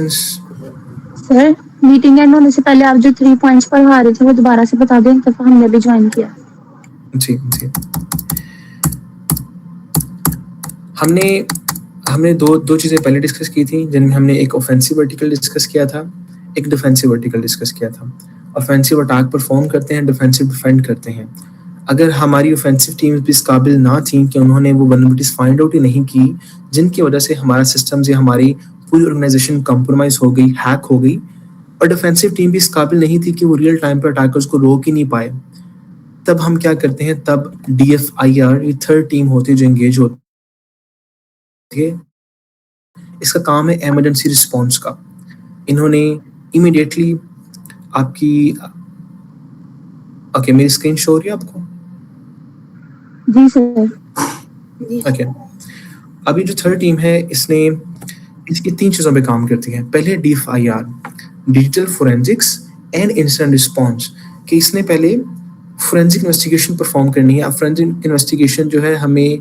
Sir meeting and होने से पहले आप जो 3 पॉइंट्स पढ़ा रहे थे वो दोबारा से बता दें, तो हमने भी ज्वाइन किया। जी जी, हमने हमने दो चीज़ें पहले डिस्कस की थी, जिनमें हमने एक ऑफेंसिव वर्टिकल डिस्कस किया था, एक डिफेंसिव वर्टिकल डिस्कस किया था। ऑफेंसिव अटैक परफॉर्म करते हैं, डिफेंसिव डिफेंड करते हैं। अगर हमारी ऑफेंसिव टीम्स भी इस काबिल ना थी कि उन्होंने वो वल्नरेबिलिटीज फाइंड आउट ही नहीं की, जिनकी वजह से हमारा सिस्टम या हमारी पूरी ऑर्गेनाइजेशन कंप्रोमाइज हो गई, हैक हो गई, और डिफेंसिव टीम भी इस काबिल नहीं थी कि वो रियल टाइम पर अटैकर्स को रोक ही नहीं पाए, तब हम क्या करते हैं, तब DFIR ये थर्ड टीम होती है जो एंगेज होती है। इसका काम है इमरजेंसी रिस्पॉन्स का। इन्होंने इमीडिएटली आपकी ओके, मेरी स्क्रीन शो हो रही है आपको? जी सर। ओके, अभी जो थर्ड टीम है इसने इसकी 3 चीज़ों पे काम करती है। पहले DFIR, digital forensics and incident response, कि इसने पहले फोरेंसिक इन्वेस्टिगेशन परफॉर्म करनी है। अब फोरेंसिक इन्वेस्टिगेशन जो है हमें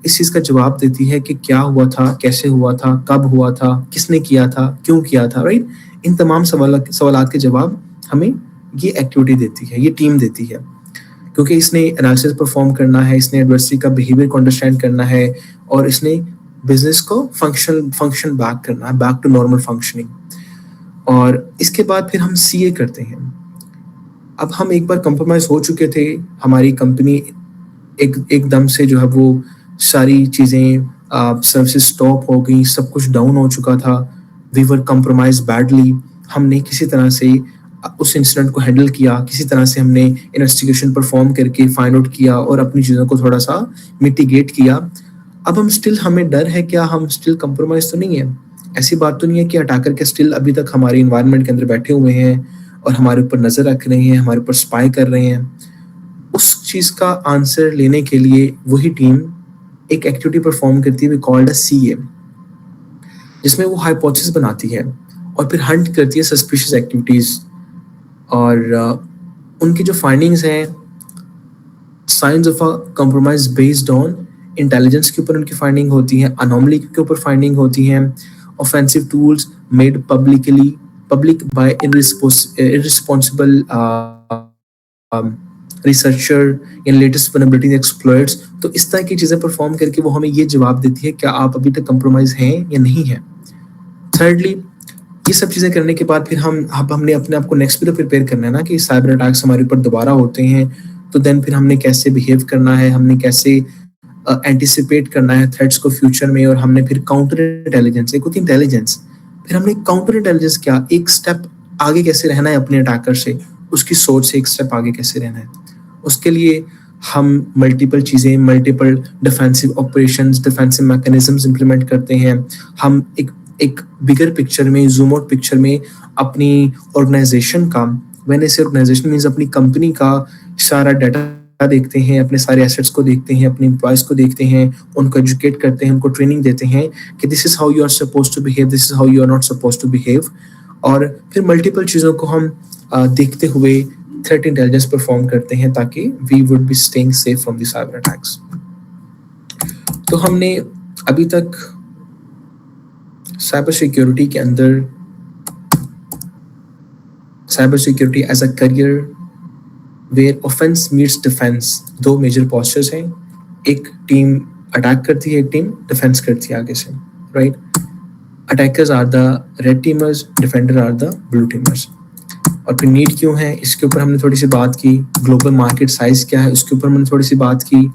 इस चीज़ का जवाब देती है कि क्या हुआ था, कैसे हुआ था, कब हुआ था, किसने किया था, क्यों किया था, राइट। इन तमाम सवालात के जवाब हमें ये एक्टिविटी देती है, ये टीम देती है, क्योंकि इसने एनालिसिस परफॉर्म करना है, इसने एडवर्सरी का बिहेवियर को अंडरस्टैंड करना है, और इसने बिजनेस को फंक्शन बैक करना है, बैक टू नॉर्मल फंक्शनिंग। और इसके बाद फिर हम CA करते हैं। अब हम एक बार कंप्रोमाइज हो चुके थे, हमारी कंपनी एकदम से जो है वो सारी चीज़ें सर्विसेज स्टॉप हो गई, सब कुछ डाउन हो चुका था, वी वर कंप्रोमाइज बैडली। हमने किसी तरह से उस इंसिडेंट को हैंडल किया, किसी तरह से हमने इन्वेस्टिगेशन परफॉर्म करके फाइंड आउट किया और अपनी चीज़ों को थोड़ा सा मिटिगेट किया। अब हमें डर है, क्या हम स्टिल कंप्रोमाइज तो नहीं है? ऐसी बात तो नहीं है कि अटैकर के स्टिल अभी तक हमारे इन्वायरमेंट के अंदर बैठे हुए हैं और हमारे ऊपर नज़र रख रहे हैं, हमारे ऊपर स्पाई कर रहे हैं। उस चीज़ का आंसर लेने के लिए वही टीम एक एक्टिविटी परफॉर्म करती है कॉल्ड CA, जिसमें वो हाइपोथेसिस बनाती है और फिर हंट करती है सस्पिशियस एक्टिविटीज़। और उनकी जो फाइंडिंग्स हैं, science of a compromise based on intelligence के ऊपर उनकी फाइंडिंग होती है, अनोमली के ऊपर फाइंडिंग होती हैं, offensive tools made public by irresponsible researcher in latest vulnerabilities exploits. तो इस तरह की चीज़ें परफॉर्म करके वो हमें ये जवाब देती है क्या आप अभी तक कंप्रोमाइज हैं या नहीं है। थर्डली, ये सब चीज़ें करने के बाद फिर हमने अपने आप को नेक्स्ट भी तो प्रिपेयर करना है ना, कि साइबर अटैक्स हमारे ऊपर दोबारा होते हैं तो देन फिर हमने कैसे बिहेव करना है, हमने कैसे एंटिसिपेट करना है थ्रेट्स को फ्यूचर में, और हमने फिर काउंटर इंटेलिजेंस, एक होती इंटेलिजेंस, फिर हमने काउंटर इंटेलिजेंस क्या, एक स्टेप आगे कैसे रहना है अपने अटैकर से, उसकी सोच से एक स्टेप आगे कैसे रहना है। उसके लिए हम मल्टीपल चीज़ें, multiple defensive operations, defensive mechanisms implement करते हैं। हम एक बिगर पिक्चर में, जूम आउट पिक्चर में अपनी ऑर्गेनाइजेशन का, मैंने से ऑर्गेनाइजेशन मीन्स अपनी कंपनी का सारा डाटा देखते हैं, अपने सारे एसेट्स को देखते हैं, अपने एम्प्लॉयज को देखते हैं, उनको एजुकेट करते हैं, उनको ट्रेनिंग देते हैं कि this is how you are suppose to behave, this is how you are not suppose to behave. और फिर मल्टीपल चीज़ों को हम देखते हुए थ्रेट इंटेलिजेंस परफॉर्म करते हैं ताकि we would be staying safe from the cyber attacks. तो हमने अभी तक साइबर सिक्योरिटी के अंदर cyber security as a career where offense meets defense, 2 major postures हैं। एक टीम अटैक करती है, एक टीम डिफेंस करती है आगे से, right. Attackers are the red teamers, defender are the blue teamers. और फिर नीड क्यों है, इसके ऊपर हमने थोड़ी सी बात की। ग्लोबल मार्केट साइज क्या है, उसके ऊपर हमने थोड़ी सी बात की।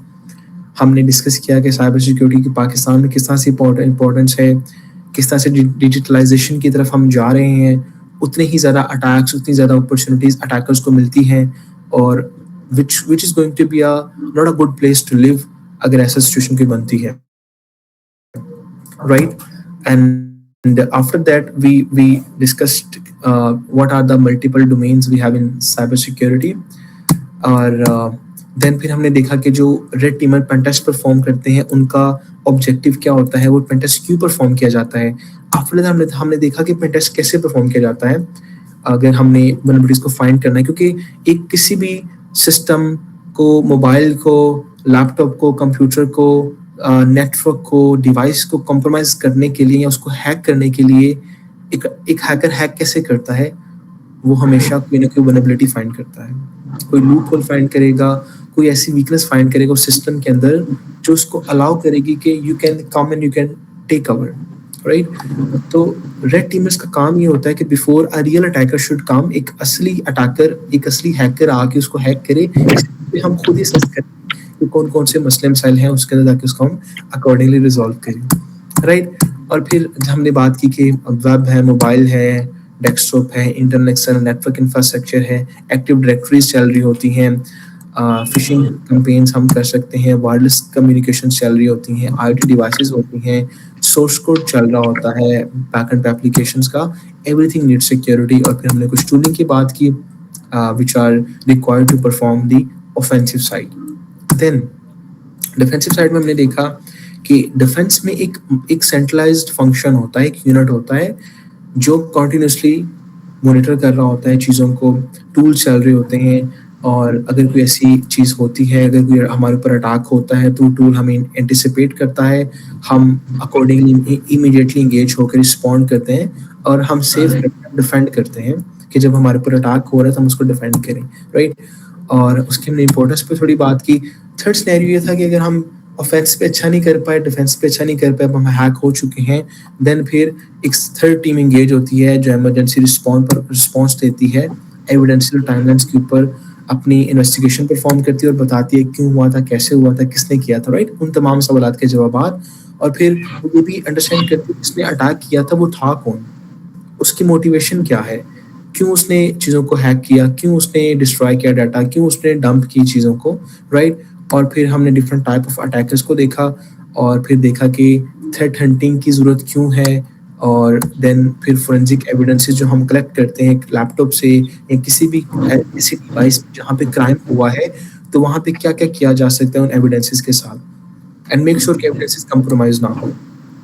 हमने डिस्कस किया कि साइबर सिक्योरिटी की पाकिस्तान में किस तरह से इम्पोर्टेंस है, किस तरह से डिजिटलाइजेशन की तरफ हम जा रहे हैं, उतने ही ज़्यादा अटैक्स, उतनी ज़्यादा अपॉर्चुनिटीज़ अटैकर्स को मिलती हैं, और which is going to be not a good place to live अगर ऐसा सिचुएशन की बनती है, right. And after that we discussed what are the multiple domains we have in cyber security, और देन फिर हमने देखा कि जो रेड टीमर पेंटेस्ट परफॉर्म करते हैं उनका ऑब्जेक्टिव क्या होता है, वो पेंटेस्ट क्यों परफॉर्म किया जाता है। आफ्टर दैट हमने देखा कि पेंटेस्ट कैसे परफॉर्म किया जाता है अगर हमने वल्नरेबिलिटीज को फाइंड करना है, क्योंकि एक किसी भी सिस्टम को, मोबाइल को, लैपटॉप को, कंप्यूटर को, नेटवर्क को, डिवाइस को कॉम्प्रोमाइज करने के लिए या उसको हैक करने के लिए एक एक हैकर हैक कैसे करता है, वो हमेशा कोई ना कोई वल्नरेबिलिटी फाइंड करता है, कोई लूप होल फाइंड करेगा, कोई ऐसी वीकनेस फाइंड करेगा उस सिस्टम के अंदर जो उसको अलाउ करेगी कि you can come and you can take cover, right. तो रेड टीमर्स का काम ये होता है कि before a real attacker should come, एक असली अटैकर, एक असली हैकर आके उसको हैक करे, इसलिए हम खुद ही सर्च करें कि कौन कौन से मसले मसाइल हैं उसके अंदर, ताकि उसको हम अकॉर्डिंगली रिजॉल्व करें, राइट। और फिर हमने बात की कि वेब है, मोबाइल है, डेस्कटॉप है, इंटरनेशनल नेटवर्क इंफ्रास्ट्रक्चर है, एक्टिव डायरेक्टरीज चल रही होती हैं, फिशिंग कैंपेन्स हम कर सकते हैं, वायरलेस कम्युनिकेशन चल रही होती हैं, आईओटी डिवाइसेस होती हैं, सोर्स कोड चल रहा होता है बैकएंड एप्लीकेशंस का, एवरीथिंग नीड्स सिक्योरिटी। और फिर हमने कुछ टूलिंग की बात की which are required to perform the offensive side. Then defensive side में हमने देखा कि डिफेंस में एक सेंट्रलाइज्ड फंक्शन होता है, एक यूनिट होता है जो कंटिन्यूसली मॉनिटर कर रहा होता है चीज़ों को, टूल चल रहे होते हैं, और अगर कोई ऐसी चीज़ होती है, अगर कोई हमारे ऊपर अटैक होता है तो टूल हमें एंटिसिपेट करता है, हम अकॉर्डिंगली इमीडिएटली इंगेज होकर रिस्पॉन्ड करते हैं, और हम सेफ डिफेंड करते हैं कि जब हमारे ऊपर अटैक हो रहा है तो हम उसको डिफेंड करें, राइट। और उसकी हमने इंपॉर्टेंस पे थोड़ी बात की। थर्ड सिनेरियो ये था कि अगर हम ऑफेंस पे अच्छा नहीं कर पाए, डिफेंस पे अच्छा नहीं कर पाए, हम हैक हो चुके हैं, देन फिर एक थर्ड टीम इंगेज होती है जो इमरजेंसी रिस्पॉन्स देती है, एविडेंशियल टाइमलाइंस के ऊपर अपनी इन्वेस्टिगेशन परफॉर्म करती है और बताती है क्यों हुआ था, कैसे हुआ था, किसने किया था, राइट। उन तमाम सवालात के जवाब, और फिर वो ये भी अंडरस्टैंड करती है किसने अटैक किया था, वो था कौन, उसकी मोटिवेशन क्या है, क्यों उसने चीज़ों को हैक किया, क्यों उसने डिस्ट्रॉय किया डाटा, क्यों उसने डंप की चीज़ों को, राइट। और फिर हमने डिफरेंट टाइप ऑफ अटैकर्स को देखा, और फिर देखा कि थ्रेट हंटिंग की ज़रूरत क्यों है, और देन फिर फोरेंसिक एविडेंसेस जो हम कलेक्ट करते हैं लैपटॉप से या किसी भी ऐसी डिवाइस जहाँ पे क्राइम हुआ है, तो वहाँ पे क्या क्या किया जा सकता है उन एविडेंसेस के साथ, एंड मेक श्योर कि एविडेंसेस कंप्रोमाइज ना हो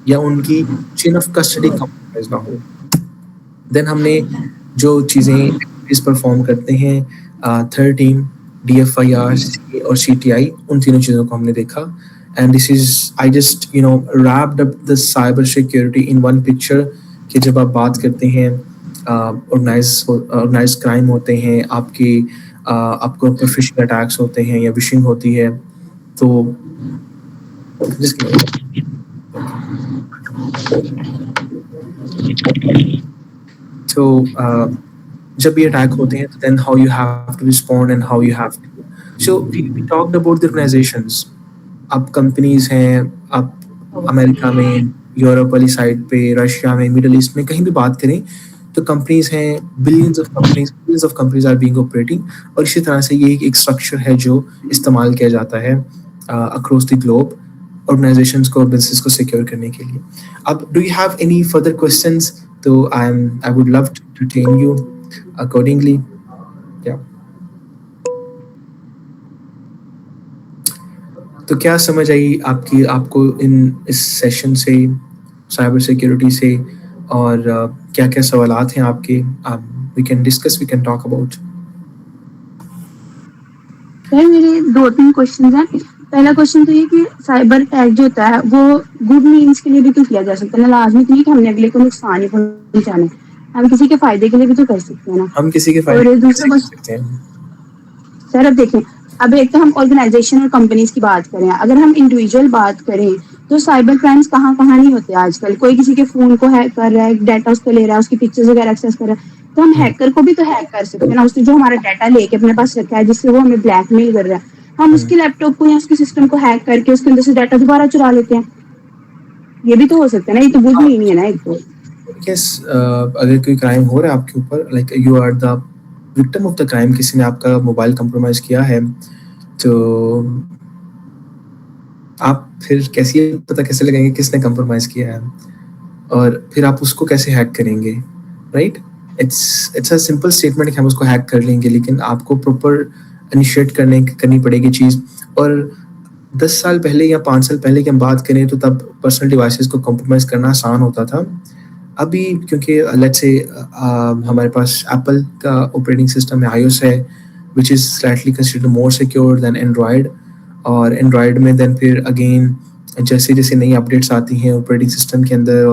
या उनकी चेन ऑफ कस्टडी कंप्रोमाइज ना हो। देन हमने जो चीज़ें एक्टिविटीज परफॉर्म करते हैं थर्ड टीम, DFIR और CTI, उन तीनों चीज़ों को हमने देखा। And this is I just wrapped up the cyber security in one picture, कि जब आप बात करते हैं ऑर्गेनाइज क्राइम होते हैं, आपको फिशिंग अटैक्स होते हैं या विशिंग होती है, तो तो जब ये अटैक होते हैं तो then how you have to respond and how you have to, so we talked about the organizations. अब कंपनीज हैं, अब अमेरिका में, यूरोप वाली साइड पे, रशिया में, मिडल ईस्ट में, कहीं भी बात करें तो कंपनीज हैं, billions of companies are being operating, और इसी तरह से ये एक स्ट्रक्चर है जो इस्तेमाल किया जाता है अक्रॉस द ग्लोब ऑर्गेनाइजेशंस को, बिजनेस को सिक्योर करने के लिए। अब do you have any further questions? तो I would love to tend you accordingly. या तो क्या समझ आई आपको इस सेशन से, साइबर सिक्योरिटी से, और क्या क्या सवालात हैं आपके? We can discuss, we can talk about. Sir मेरे 2-3 क्वेश्चन हैं। पहला क्वेश्चन तो ये कि साइबर अटैक जो होता है वो गुड मीन्स के लिए भी तो किया जा सकता है ना, लाजमी नहीं कि हमने अगले को नुकसान ही पहुंचाना है, हम किसी के फायदे के लिए भी तो कर सकते हैं ना। हम किसी के फायदे और दूसरा कर सकते हैं। सर अब देखें, अब एक तो हम ऑर्गेनाइजेशन और कंपनीज की बात करें, अगर हम इंडिविजुअल बात करें तो साइबर क्राइम्स कहाँ कहाँ नहीं होते आजकल। कोई किसी के फोन को हैक कर रहा है, डाटा उसको ले रहा है, उसकी पिक्चर्स वगैरह एक्सेस कर रहा है, तो हम हैकर को भी तो हैक कर सकते हैं ना, उसने जो हमारा डाटा लेके अपने पास रखा है जिससे वो हमें ब्लैकमेल कर रहा है, हम उसके लैपटॉप को या उसके सिस्टम को हैक करके उसके अंदर से डाटा दोबारा चुरा लेते हैं। ये भी तो हो सकता है ना, ये तो गुड नहीं है ना एक तो। Yes, अगर कोई क्राइम हो रहा है आपके ऊपर, like you are the victim of the crime, किसी ने आपका मोबाइल कंप्रोमाइज किया है, तो आप फिर पता कैसे लगाएंगे किसने कंप्रोमाइज किया है, और फिर आप उसको कैसे हैक करेंगे, right. It's a simple statement कि हम उसको हैक कर लेंगे, लेकिन आपको प्रॉपर इनिशिएट करनी पड़ेगी चीज़। और 10 साल पहले या 5 साल पहले की हम बात करें तो तब पर्सनल डिवाइसेस को कंप्रोमाइज करना आसान होता था। अभी क्योंकि लेट्स से हमारे पास एप्पल का ऑपरेटिंग सिस्टम है, iOS है, which is slightly considered more secure than Android. और एंड्रॉयड में देन फिर अगेन जैसे जैसे नई अपडेट्स आती हैं ऑपरेटिंग सिस्टम के अंदर,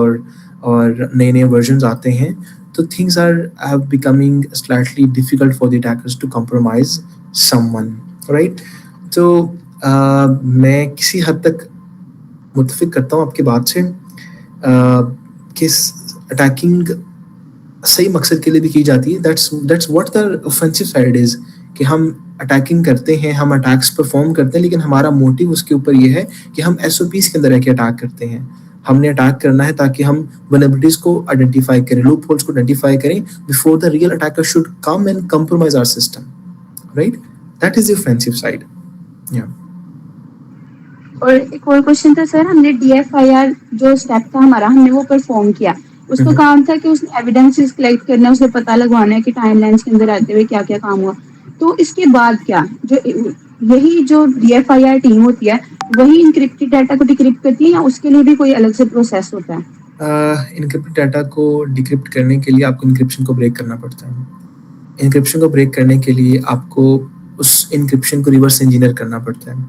और नए-नए वर्जन्स आते हैं, तो things are becoming slightly difficult for the attackers to compromise someone, right? तो मैं किसी हद तक मुत्तफ़िक करता हूँ आपकी बात से कि अटैकिंग सही मकसद के लिए भी की जाती है। That's what the offensive side is, कि हम अटैकिंग करते हैं, हम अटैक्स परफॉर्म करते हैं, लेकिन हमारा मोटिव उसके ऊपर ये है कि हम एसओपीज़ के अंदर रह के अटैक करते हैं। हमने अटैक करना है ताकि हम वल्नरेबिलिटीज़ को आइडेंटिफाई करें, लूप होल्स को आइडेंटिफाई करें before the real attacker should come and compromise our system, right? That is the offensive side. या और एक और क्वेश्चन था सर, हमने DFIR जो स्टेप था हमारा, हमने वो परफॉर्म किया। उसका काम था कि उसने एविडेंसेस कलेक्ट करना है, उसे पता लगवाना है कि टाइमलाइंस के अंदर रहते हुए क्या क्या काम हुआ। तो इसके बाद क्या, जो यही जो DFIR टीम होती है वही इनक्रिप्टेड डाटा को डिक्रिप्ट करती है या उसके लिए भी कोई अलग से प्रोसेस होता है? इनक्रिप्टेड डाटा को डिक्रिप्ट करने के लिए आपको इनक्रिप्शन को ब्रेक करना पड़ता है। इनक्रिप्शन को ब्रेक करने के लिए आपको उस इनक्रिप्शन को रिवर्स इंजीनियर करना पड़ता है,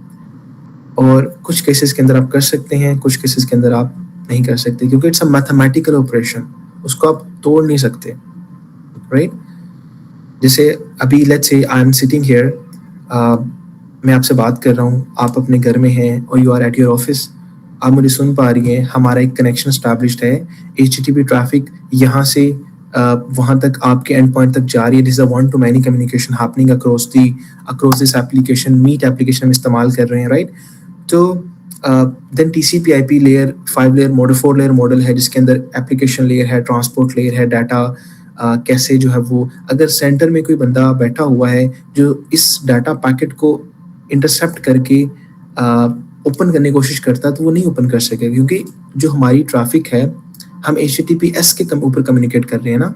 और कुछ केसेस के अंदर आप कर सकते हैं, कुछ केसेस के अंदर आप नहीं कर सकते, क्योंकि इट्स अ मैथमेटिकल ऑपरेशन, उसको आप तोड़ नहीं सकते, राइट? जैसे अभी let's say I am sitting here, मैं आपसे बात कर रहा हूँ, आप अपने घर में हैं और you are at your office, आप मुझे सुन पा रही हैं, हमारा एक कनेक्शन स्टैब्लिश्ड है, HTTP ट्रैफिक यहाँ से वहाँ तक आपके एंड पॉइंट तक जा रही है, this is a one to many communication happening across this application, Meet application हम इस्तेमाल कर रहे हैं, राइट? तो then TCP/IP layer 5 layer model, 4 layer model है, जिसके अंदर एप्लीकेशन लेयर है, ट्रांसपोर्ट लेयर है, डाटा कैसे जो है वो, अगर सेंटर में कोई बंदा बैठा हुआ है जो इस डाटा पैकेट को इंटरसेप्ट करके ओपन करने की कोशिश करता है, तो वो नहीं ओपन कर सकेगा, क्योंकि जो हमारी ट्रैफिक है, हम HTTPS के ऊपर कम्युनिकेट कर रहे हैं ना,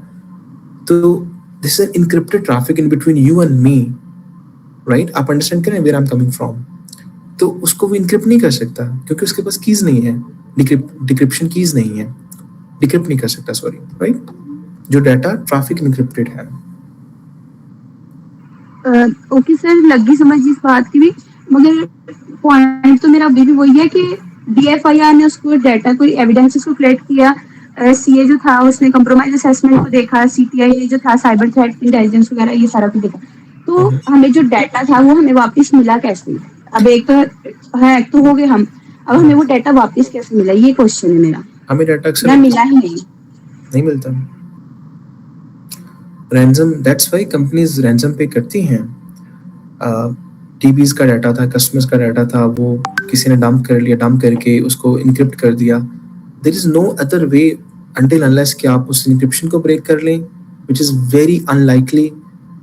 तो this is encrypted traffic in between you and me, right? आप अंडरस्टैंड करें where I am coming from? तो उसको वो इनक्रिप्ट नहीं कर सकता, क्योंकि उसके पास कीज नहीं है, डिक्रिप्शन कीज नहीं है, डिक्रिप्ट नहीं कर सकता, सॉरी, राइट? जो डाटा ट्रैफिक इनक्रिप्टेड है। ओके सर, लगी समझ इस बात की भी, मगर पॉइंट तो मेरा अभी भी वही है कि DFIR ने उसको डाटा को एविडेंसेस को कलेक्ट किया, CA जो था उसने कंप्रोमाइज असेसमेंट को देखा, CTI जो था साइबर थ्रेट इंटेलिजेंस वगैरह ये सारा कुछ देखा, तो हमें जो डाटा था वो हमें वापस मिला कैसे? अब एक तो हैक तो हो गए हम, अब हमें वो डाटा वापस कैसे मिला, ये क्वेश्चन है मेरा। हमें डाटा अक्सर मिला ही नहीं मिलता। Ransom, that's why companies ransom पे करती हैं। TBs का डाटा था, कस्टमर्स का डाटा था, वो किसी ने डंप कर लिया, डंप करके उसको इनक्रिप्ट कर दिया। There is no other way until unless कि आप उस इनक्रिप्शन को ब्रेक कर लें, विच इज़ वेरी अनलाइकली,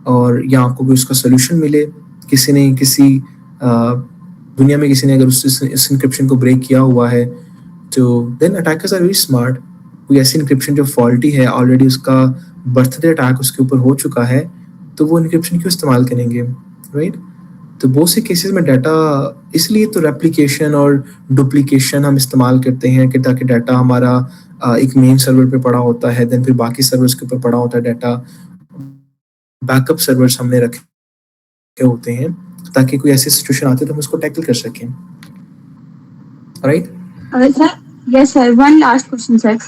और या आपको कोई उसका सोल्यूशन मिले, किसी ने दुनिया में किसी ने अगर इस इनक्रिप्शन को ब्रेक किया हुआ है, तो then attackers are very smart. कोई ऐसी इनक्रिप्शन जो फॉल्टी है, ऑलरेडी उसका बर्थडे अटैक उसके ऊपर हो चुका है, तो वो इनक्रिप्शन क्यों इस्तेमाल करेंगे, राइट? तो बहुत से केसेस में डाटा, इसलिए तो रेप्लिकेशन और डुप्लीकेशन हम इस्तेमाल करते हैं कि ताकि डाटा हमारा एक मेन सर्वर पे पड़ा होता है, देन फिर बाकी सर्वर्स के ऊपर पड़ा होता है डाटा, बैकअप सर्वर्स हमने रखे होते हैं ताकि कोई ऐसी सिचुएशन आती है तो हम उसको टैकल कर सकें, right? Sir, yes sir, one last question sir,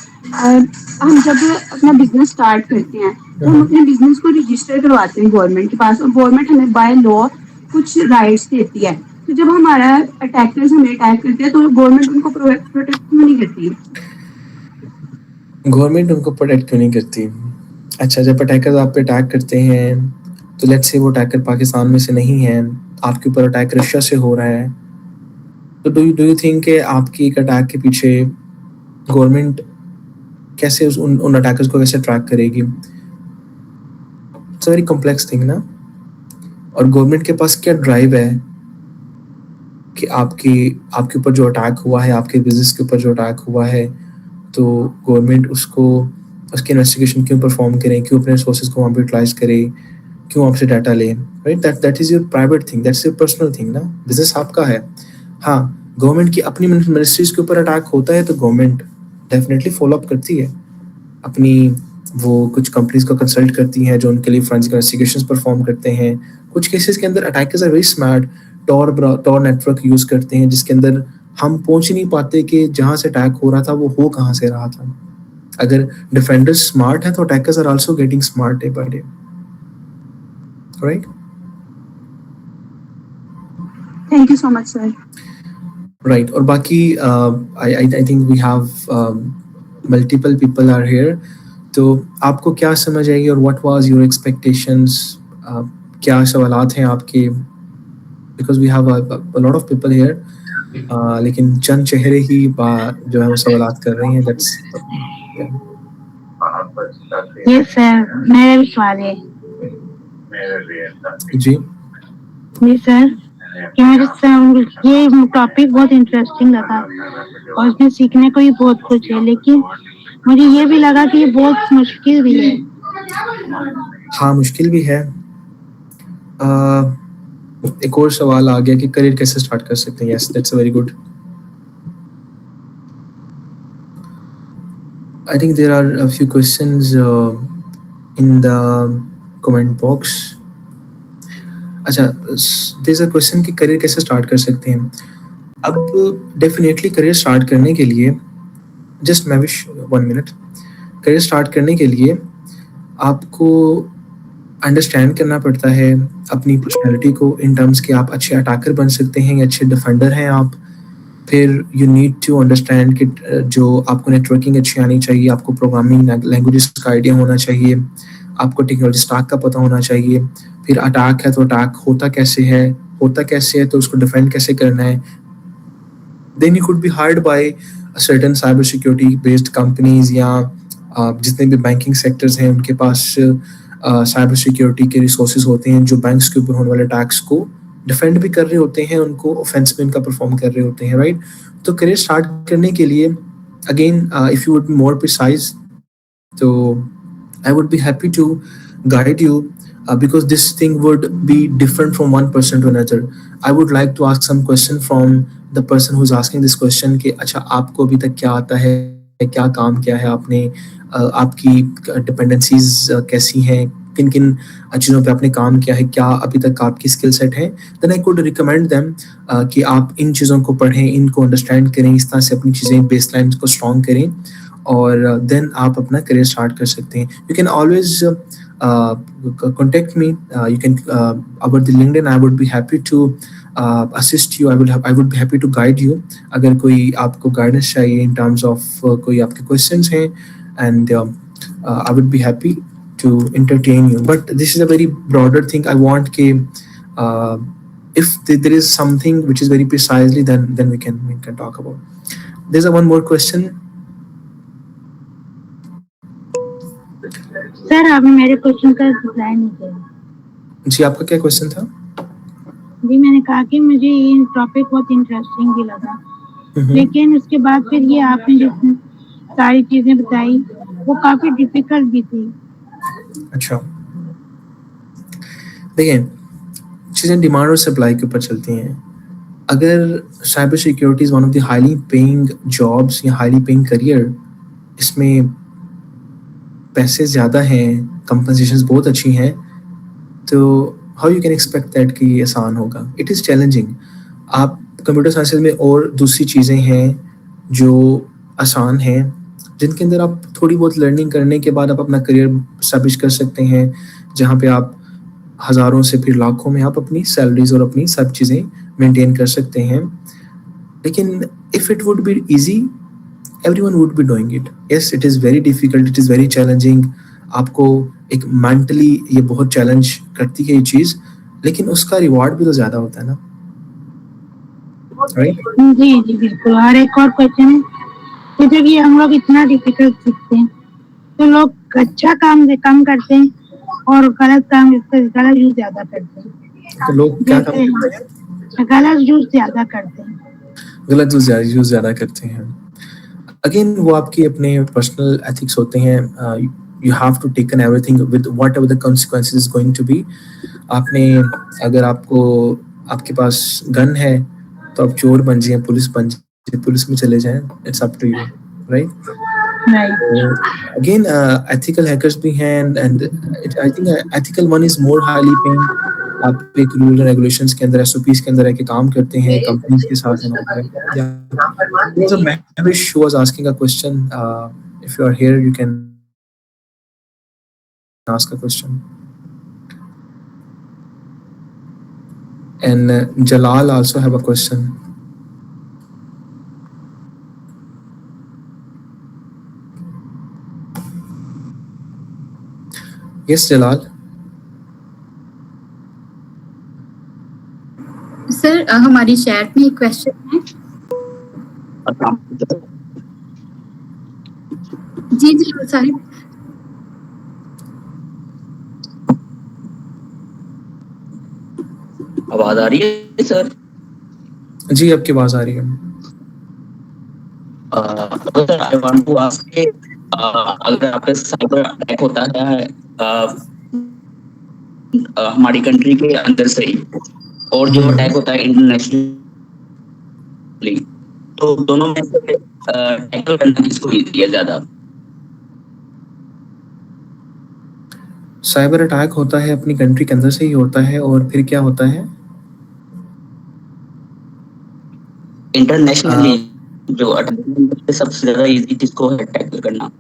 हम जब अपना बिजनेस स्टार्ट करते हैं तो हम अपने बिजनेस को रजिस्टर करवाते हैं गवर्नमेंट के पास, और गवर्नमेंट हमें बाय लॉ कुछ राइट्स देती है, तो जब हमारा अटैकर्स हमें अटैक करते हैं तो गवर्नमेंट उनको प्रोटेक्ट क्यों नहीं करती? गवर्नमेंट उनको प्रोटेक्ट क्यों नहीं करती? अच्छा, जब अटैकर्स आप पे अटैक करते हैं, तो लेट्स से वो अटैकर पाकिस्तान में से नहीं है, आपके ऊपर अटैक रशिया से हो रहा है, तो डू यू थिंक कि आपकी एक अटैक के पीछे गवर्नमेंट कैसे उन अटैकर्स को कैसे ट्रैक करेगी? It's a very complex thing ना। और गवर्नमेंट के पास क्या ड्राइव है कि आपके ऊपर जो अटैक हुआ है, आपके बिजनेस के ऊपर जो अटैक हुआ है, तो गवर्नमेंट उसकी इन्वेस्टिगेशन क्यों परफॉर्म करे, क्यों अपने रिसोर्सेज को वहाँ पे यूटिलाइज करे, क्यों आपसे डाटा ले, right? That is your private thing, that's your personal thing ना, बिजनेस आपका है। हाँ, गवर्नमेंट की अपनी मिनिस्ट्रीज के ऊपर अटैक होता है तो गवर्नमेंट डेफिनेटली फॉलो अप करती है, अपनी वो कुछ कंपनीज को कंसल्ट करती हैं जो उनके लिए फोरेंसिक इन्वेस्टिगेशंस परफॉर्म करते हैं। कुछ केसेस के अंदर attackers are very smart, Tor network use करते हैं, जिसके अंदर हम पहुंच ही नहीं पाते कि जहाँ से अटैक हो रहा था वो हो कहाँ से रहा था, अगर डिफेंडर्स स्मार्ट है तो attackers are also getting smart day by day, right? Thank you so much sir. Right, और बाकी I think we have multiple people are here, तो आपको क्या समझ आएगी और व्हाट वाज योर एक्सपेक्टेशंस, क्या सवालात हैं आपके, because we have a lot of people here, लेकिन चंद चेहरे ही जो है वो सवालात कर रहे हैं, दैट्स ये सर मेरा भी सवाल है। जी जी सर, कि मुझे सर ये टॉपिक बहुत इंटरेस्टिंग लगा और इसमें सीखने को भी बहुत कुछ है, लेकिन मुझे ये भी लगा कि ये बहुत मुश्किल भी है। हाँ, मुश्किल भी है। एक और सवाल आ गया कि करियर कैसे स्टार्ट कर सकते हैं। Yes, that's a very good. I think there are a few questions in the comment box. अच्छा, देयर इज अ क्वेश्चन कि करियर कैसे स्टार्ट कर सकते हैं। अब डेफिनेटली करियर स्टार्ट करने के लिए, जस्ट मैं विश 1 मिनट, करियर स्टार्ट करने के लिए आपको अंडरस्टैंड करना पड़ता है अपनी पर्सनैलिटी को, इन टर्म्स कि आप अच्छे अटैकर बन सकते हैं या अच्छे डिफेंडर हैं आप। फिर यू नीड टू अंडरस्टैंड कि जो आपको नेटवर्किंग अच्छी आनी चाहिए, आपको प्रोग्रामिंग लैंग्वेजेस का आइडिया होना चाहिए, आपको टेक्नोलॉजी स्टैक का पता होना चाहिए। फिर अटैक है तो अटैक होता कैसे है तो उसको डिफेंड कैसे करना है। Then you could be hired by certain cyber security based companies, या जितने भी बैंकिंग सेक्टर्स हैं उनके पास साइबर सिक्योरिटी के रिसोर्सेज होते हैं जो बैंक्स के ऊपर होने वाले अटैक्स को डिफेंड भी कर रहे होते हैं, उनको ऑफेंस में उनका परफॉर्म कर रहे होते हैं, राइट? तो करियर स्टार्ट करने के लिए again if you would be more precise, तो I would be happy to guide you, because this thing would be different from one person to another. I would like to ask some question from the person who's asking this question कि अच्छा आपको अभी तक क्या आता है, क्या काम किया है आपने, आपकी डिपेंडेंसीज कैसी हैं, किन किन चीज़ों पे आपने काम किया है, क्या अभी तक आपकी स्किल सेट है। Then I could recommend them कि आप इन चीज़ों को पढ़ें, इनको अंडरस्टैंड करें, इस तरह से अपनी चीज़ें बेसलाइन को स्ट्रॉन्ग करें, और देन आप अपना करियर स्टार्ट कर सकते हैं। You can always contact me. You can about the LinkedIn. I would be happy to assist you. I would be happy to guide you. अगर कोई आपको गाइडेंस चाहिए in terms of कोई आपके questions हैं, and I would be happy to entertain you. But this is a very broader thing. I want कि if there is something which is very precisely, then we can talk about. There's a one more question. Sir आपने मेरे question का reply नहीं दिया। जी, आपका क्या question था? जी मैंने कहा कि मुझे ये टॉपिक बहुत इंटरेस्टिंग भी लगा, लेकिन उसके बाद फिर ये आपने जो सारी चीजें बताई वो काफी डिफिकल्ट भी थी। अच्छा, देखिए चीज़ें डिमांड और सप्लाई के ऊपर चलती हैं। अगर cyber security is one of the highly paying jobs या हाईली पेइंग करियर, इसमें पैसे ज़्यादा हैं, कंपनसेशंस बहुत अच्छी हैं, तो how you can expect that कि ये आसान होगा? It is challenging. आप कंप्यूटर साइंसेज में और दूसरी चीज़ें हैं जो आसान हैं, जिनके अंदर आप थोड़ी बहुत लर्निंग करने के बाद आप अपना करियर स्टैब्लिश कर सकते हैं, जहाँ पे आप हज़ारों से फिर लाखों में आप अपनी सैलरीज और अपनी सब चीज़ें मेंटेन कर सकते हैं। लेकिन if it would be easy, everyone would be doing it. Yes, it is very difficult, it is very challenging. आपको एक मेंटली ये बहुत चैलेंज करती है ये चीज़, लेकिन उसका रिवॉर्ड भी तो ज़्यादा होता है ना, राइट? जी जी बिल्कुल। और एक और क्वेश्चन है कि जब ये हम लोग इतना डिफिकल्ट सीखते हैं तो लोग अच्छा काम कम करते हैं और गलत काम गलत यूज ज्यादा करते हैं। तो लोग क्या काम करते हैं? गलत यूज ज्यादा करते हैं। गलत यूज ज़्यादा करते हैं। अगेन वो आपकी अपने पर्सनल एथिक्स होते हैं। You have to taken everything with whatever the consequences is going to be. आपने अगर आपके पास गन है तो आप चोर बन जाए, पुलिस बन जाए, पुलिस में चले जाएं, it's up to you, right? Again ethical hackers भी हैं, and I think ethical one is more highly paying. आप एक रूल एंड रेगुलेशंस के अंदर, एसओपीज के अंदर रह के काम करते हैं कंपनीज के साथ। Mahwish was asking a question, If you are here, you can ask a question. And Jalal also have a question. Yes, Jalal. Sir हमारी चैट में एक क्वेश्चन है। जी जी साहिब। आवाज आ रही है सर? जी आपकी आवाज आ रही है। Sir I want to ask कि अगर आपका साइबर अटैक होता है हमारी कंट्री के अंदर से ही और जो अटैक होता है इंटरनेशनली, तो दोनों में से टैकल करना किसको ईजी है ज्यादा? साइबर अटैक होता है अपनी कंट्री के अंदर से ही होता है और फिर क्या होता है? इंटरनेशनली जो अटैक सबसे ज्यादा इजी किसको है टैकल करना?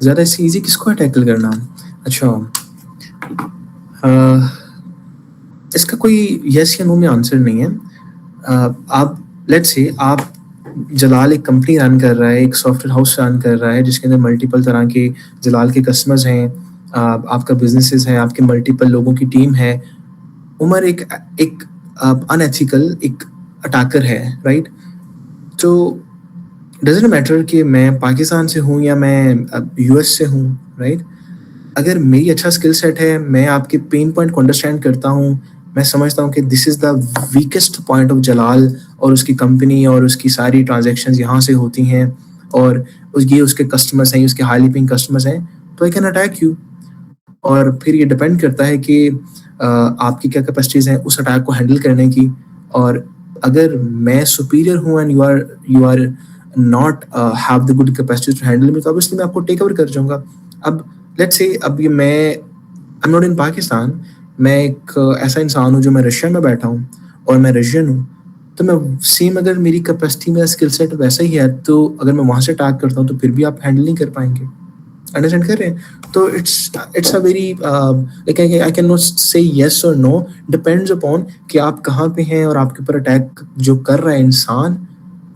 ज़्यादा इजी किसको है टैकल करना? अच्छा, इसका कोई यस या नो में आंसर नहीं है। आप लेट्स से आप जलाल एक कंपनी रन कर रहा है, एक सॉफ्टवेयर हाउस रन कर रहा है जिसके अंदर मल्टीपल तरह के जलाल के कस्टमर्स हैं, आपका बिजनेसेस है, आपके मल्टीपल लोगों की टीम है। उमर एक एक अनएथिकल एक अटैकर है, राइट? तो डजंट मैटर कि मैं पाकिस्तान से हूँ या मैं यूएस से हूँ, राइट? अगर मेरी अच्छा स्किल सेट है, मैं आपके पेन पॉइंट को अंडरस्टैंड करता हूँ, मैं समझता हूँ कि this is the weakest point of Jalal और उसकी कंपनी और उसकी सारी ट्रांजैक्शंस यहाँ से होती हैं और ये उसके कस्टमर्स हैं, उसके हाईली पेइंग कस्टमर्स हैं, तो आई कैन अटैक यू। और फिर ये डिपेंड करता है कि आपकी क्या कैपेसिटीज़ हैं उस अटैक को हैंडल करने की। और अगर मैं सुपीरियर हूँ and you are not have the good capacities to handle me, तो ऑब्वियसली मैं आपको टेक ओवर कर जाऊँगा। अब लेट्स से अब ये मैं I am not in Pakistan, मैं एक ऐसा इंसान हूँ जो मैं रशिया में बैठा हूँ और मैं रशियन हूँ, तो मैं सेम अगर मेरी कैपेसिटी मेरा स्किल सेट वैसा ही है, तो अगर मैं वहाँ से अटैक करता हूँ तो फिर भी आप हैंडल नहीं कर पाएंगे। अंडरस्टैंड कर रहे हैं? तो it's a very like I can not से यस और नो, डिपेंड्स अपॉन कि आप कहाँ पे हैं और आपके ऊपर अटैक जो कर रहा है इंसान,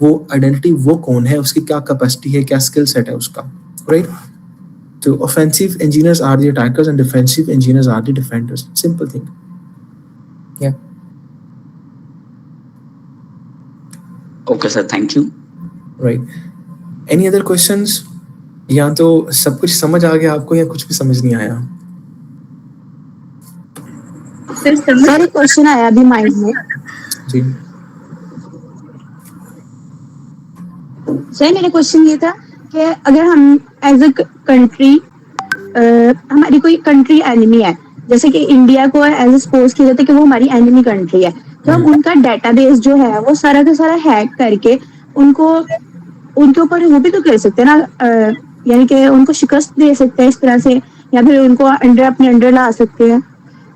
वो आइडेंटिटी वो कौन है, उसकी क्या कैपेसिटी है, क्या स्किल सेट है उसका, राइट? तो offensive engineers are the attackers and defensive engineers are the defenders. Simple thing. Yeah. Okay sir, thank you. Right. Any other questions? या तो सब कुछ समझ आ गया आपको या कुछ भी समझ नहीं आया? सर एक क्वेश्चन आया अभी माइंड में। जी सर मेरा क्वेश्चन ये था कि अगर हम एज अ कंट्री हमारी कोई कंट्री एनिमी है, जैसे कि इंडिया को एज ए सपोज किया जाता है कि वो हमारी एनिमी कंट्री है, तो हम उनका डेटाबेस जो है वो सारा का सारा हैक करके उनको उनके ऊपर वो भी तो कर सकते हैं ना, यानी कि उनको शिकस्त दे सकते हैं इस तरह से, या फिर उनको अपने अंडर ला सकते हैं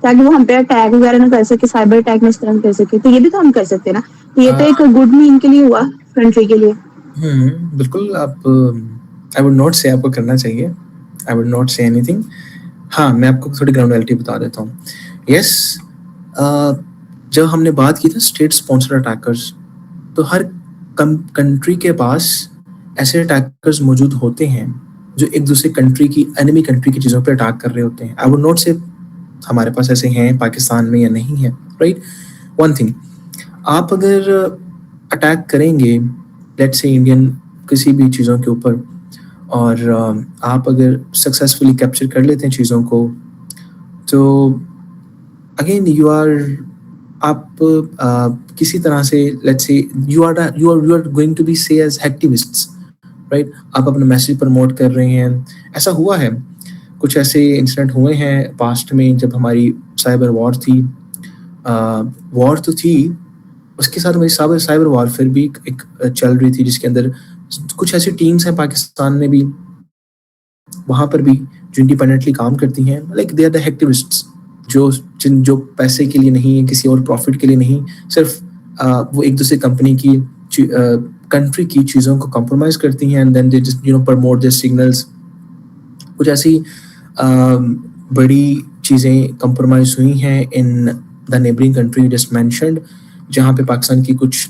ताकि वो हम पे अटैक वगैरह ना कर सके, साइबर अटैक में इस तरह कर सके। तो ये भी तो हम कर सकते हैं ना, तो ये तो एक गुड मीन के लिए हुआ कंट्री के लिए। बिल्कुल। आप आई वुड नॉट से आपको करना चाहिए, I would not say anything. हाँ, मैं आपको थोड़ी ग्राउंड रियलिटी बता देता हूँ। यस, जब हमने बात की था स्टेट स्पॉन्सर्ड अटैकर्स, तो हर कंट्री के पास ऐसे अटैकर्स मौजूद होते हैं जो एक दूसरे कंट्री की एनिमी कंट्री की चीज़ों पे अटैक कर रहे होते हैं। आई वुड नॉट से हमारे पास ऐसे हैं पाकिस्तान में या नहीं है, राइट? वन थिंग, आप अगर अटैक करेंगे लेट्स से इंडियन किसी भी चीज़ों के ऊपर और आप अगर सक्सेसफुली कैप्चर कर लेते हैं चीज़ों को, तो अगेन यू आर आप किसी तरह से let's say you are going to be say as activists, right? आप अपना मैसेज प्रमोट कर रहे हैं। ऐसा हुआ है, कुछ ऐसे इंसिडेंट हुए हैं पास्ट में जब हमारी साइबर वॉर थी। वॉर तो थी, उसके साथ हमारी साइबर वॉरफेयर भी एक चल रही थी, जिसके अंदर कुछ ऐसी टीम्स हैं पाकिस्तान में भी, वहाँ पर भी जो इंडिपेंडेंटली काम करती हैं, like they are the activists, जो पैसे के लिए नहीं, किसी और प्रॉफिट के लिए नहीं, सिर्फ वो एक दूसरे कंपनी की कंट्री की चीज़ों को कॉम्प्रोमाइज़ करती हैं and then they just promote their signals. कुछ ऐसी बड़ी चीज़ें कॉम्प्रोमाइज़ हुई हैं in the neighbouring country just mentioned, जहाँ पे पाकिस्तान की कुछ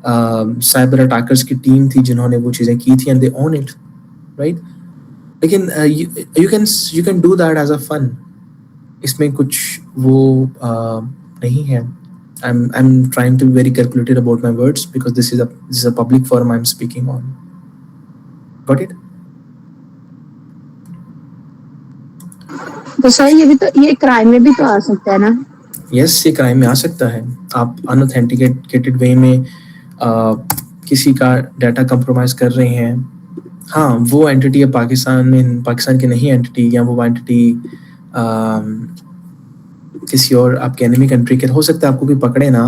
साइबर अटैकर्स की टीम थी जिन्होंने वो चीज़ें की थी and they own it, right. लेकिन you can do that as a fun, इसमें कुछ वो नहीं है। I'm trying to be very calculated about my words because this is a public forum I'm speaking on. Got it? तो sir ये crime में भी तो आ सकता है ना? Yes, ये क्राइम में आ सकता है। आप अनऑथेंटिकेटेड वे में किसी का डाटा कंप्रोमाइज कर रहे हैं। हाँ, वो एंटिटी है पाकिस्तान की नहीं एंटिटी, या वो एंटिटी किसी और आपके एनिमी कंट्री के, हो सकता है आपको कोई पकड़े ना।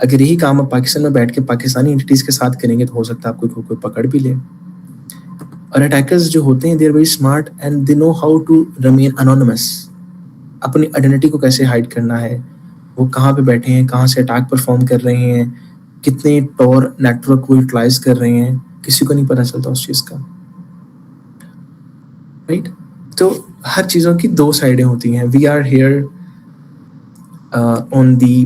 अगर यही काम आप पाकिस्तान में बैठ के पाकिस्तानी एंटिटीज के साथ करेंगे तो हो सकता है आपको कोई पकड़ भी ले। और अटैकर्स जो होते हैं they are very smart and they know how to remain anonymous. अपनी आइडेंटिटी को कैसे हाइड करना है, वो कहाँ पे बैठे हैं, कहाँ से अटैक परफॉर्म कर रहे हैं, कितने टॉर नेटवर्क को यूटिलाइज कर रहे हैं, किसी को नहीं पता चलता उस चीज़ का, राइट। तो हर चीज़ों की दो साइडें होती हैं। We are here on the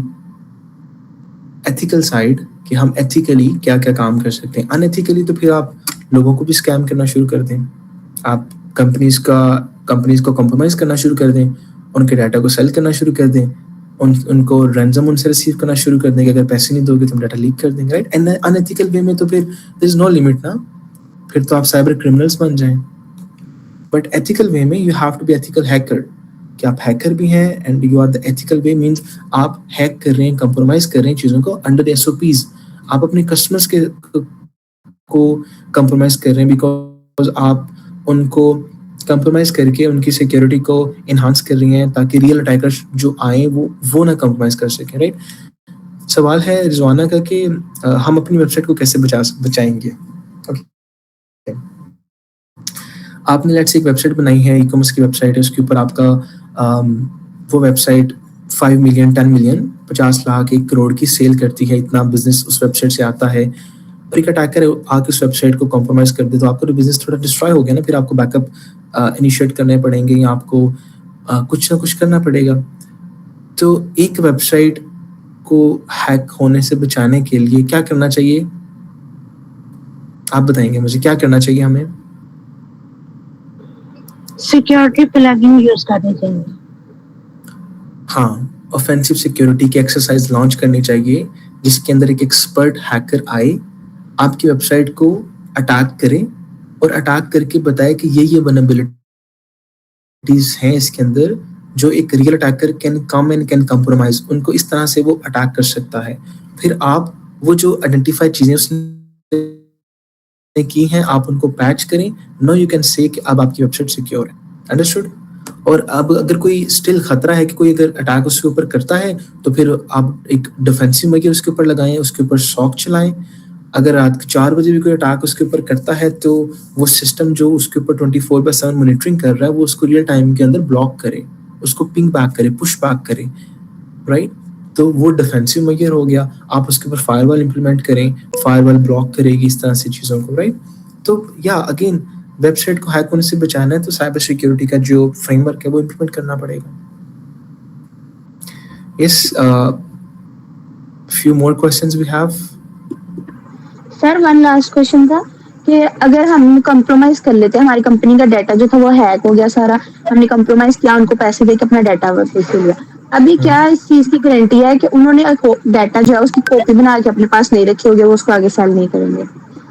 ethical side कि हम एथिकली क्या क्या काम कर सकते हैं। अनएथिकली तो फिर आप लोगों को भी स्कैम करना शुरू कर दें, आप कंपनीज को कॉम्प्रोमाइज़ करना शुरू कर दें, उनके डाटा को सेल करना शुरू कर दें, उनको रैंसम उनसे रिसीव करना शुरू कर दें कि अगर पैसे नहीं दोगे तो हम डाटा लीक कर देंगे, राइट। एंड अनएथिकल वे में तो फिर देयर इज नो लिमिट ना, फिर तो आप साइबर क्रिमिनल्स बन जाएं। बट एथिकल वे में you have to be ethical hacker, कि आप हैकर भी हैं and you are the ethical way means आप हैक कर रहे हैं, कंप्रोमाइज कर रहे हैं चीज़ों को अंडर द SOPs। आप अपने कस्टमर्स को कंप्रोमाइज कर रहे हैं बिकॉज आप उनको कंप्रोमाइज करके उनकी सिक्योरिटी को इन्हांस कर रही हैं ताकि रियल अटैकर्स जो आए वो ना कंप्रोमाइज कर सकें, राइट। सवाल है रिजवाना का कि हम अपनी वेबसाइट को कैसे बचाएंगे। ओके, आपने लेट्स से एक वेबसाइट बनाई है, ई-कॉमर्स की वेबसाइट है, उसके ऊपर आपका वो website 5 million 10 million 50 lakh 1 crore की सेल करती है, इतना बिजनेस उस वेबसाइट से आता है, और एक अटैकर आके उस वेबसाइट को कॉम्प्रोमाइज कर दे तो आपका तो बिजनेस थोड़ा डिस्ट्रॉय हो गया ना। फिर आपको बैकअप इनिशिएट करने पड़ेंगे या आपको कुछ ना कुछ करना पड़ेगा। तो एक वेबसाइट को हैक होने से बचाने के लिए क्या करना चाहिए, आप बताएंगे मुझे क्या करना चाहिए हमें? सिक्योरिटी प्लगइन यूज करने चाहिए। हाँ, ऑफेंसिव सिक्योरिटी की एक्सरसाइज लॉन्च करनी चाहिए जिसके अंदर एक एक्सपर्ट हैकर आए, आपकी वेबसाइट को अटैक करे और अटैक करके बताए कि ये वल्नरेबिलिटीज हैं इसके अंदर जो एक real attacker can come and can compromise, उनको इस तरह से वो अटैक कर सकता है। फिर आप वो जो आइडेंटिफाइड चीजें उसने की हैं आप उनको पैच करें। नो यू कैन से कि अब आपकी वेबसाइट सिक्योर है। अंडरस्टूड? और अब अगर कोई स्टिल खतरा है कि कोई अगर अटैक उसके ऊपर करता है तो फिर आप एक डिफेंसिव मेजर उसके ऊपर लगाएं, उसके ऊपर सॉक चलाएं। अगर रात के 4 बजे भी कोई अटैक उसके ऊपर करता है तो वो सिस्टम जो उसके ऊपर 24/7 मॉनिटरिंग कर रहा है वो उसको रियल टाइम के अंदर ब्लॉक करे, उसको पिंग बैक करे, पुश बैक करे, राइट। तो वो डिफेंसिव मेजर हो गया। आप उसके ऊपर फायरवॉल इंप्लीमेंट करें, फायरवॉल ब्लॉक करेगी इस तरह से चीज़ों को, राइट। तो या अगेन वेबसाइट को हैक होने से बचाना है तो साइबर सिक्योरिटी का जो फ्रेमवर्क है वो इंप्लीमेंट करना पड़ेगा। Yes, few more questions we have. Sir one last question था कि अगर हम कंप्रोमाइज कर लेते हैं, हमारी कंपनी का डाटा जो था वो हैक हो गया सारा, हमने कंप्रोमाइज किया, उनको पैसे देके अपना डाटा वापस ले लिया, अभी क्या इस चीज की गारंटी है कि उन्होंने डाटा जो है उसकी कॉपी बना के अपने पास नहीं रखी होगी, वो उसको आगे सेल नहीं करेंगे?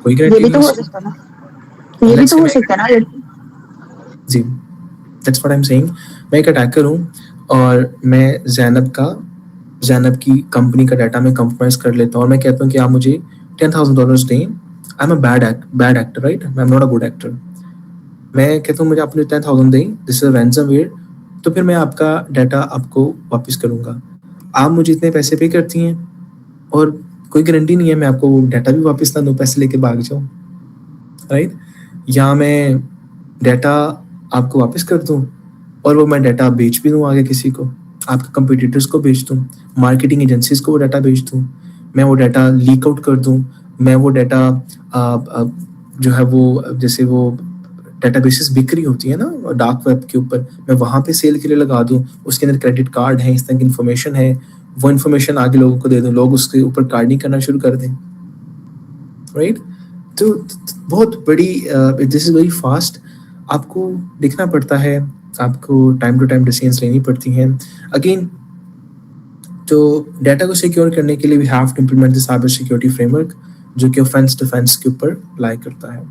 कोई ये गारंटी भी तो नहीं हो सकता ना, ये भी तो हो सकता ना जी। That's what I am saying. मैं एक अटैकर हूँ और मैं ज़ैनब की कंपनी का डाटा मैं कंप्रोमाइज कर लेता हूँ और मैं कहता हूँ कि आप मुझे $10,000 दें। I am a bad actor, right, I am not a good actor. मैं कहता हूँ मुझे आप मुझे 10,000 दें, दिस इज रैंसमवेयर, तो फिर मैं आपका डाटा आपको वापस करूँगा। आप मुझे इतने पैसे पे करती हैं और कोई गारंटी नहीं है मैं आपको वो डाटा भी वापस ना दूँ, पैसे लेके भाग जाऊँ, राइट। या मैं डाटा आपको वापस कर दूँ और वो मैं डाटा बेच भी दूँ आगे किसी को, आपके कंपटीटर्स को बेच दूँ, मार्केटिंग एजेंसीज को वो डाटा बेच दूँ, मैं वो डाटा लीक आउट कर दूँ, मैं वो डाटा जो है वो जैसे वो डेटाबेसेस बिक रही होती है ना डार्क वेब के ऊपर, मैं वहाँ पे सेल के लिए लगा दूँ, उसके अंदर क्रेडिट कार्ड है, इस तरह की इन्फॉर्मेशन है, वो इन्फॉर्मेशन आगे लोगों को दे दूँ, लोग उसके ऊपर कार्डिंग करना शुरू कर दें, राइट? तो बहुत बड़ी दिस इज़ वेरी फास्ट, आपको देखना पड़ता है, आपको टाइम टू टाइम डिसीजंस लेनी पड़ती हैं। अगेन तो डाटा को सिक्योर करने के लिए we have to implement the cyber security framework, जो कि ऑफेंस डिफेंस के ऊपर अप्लाई करता है।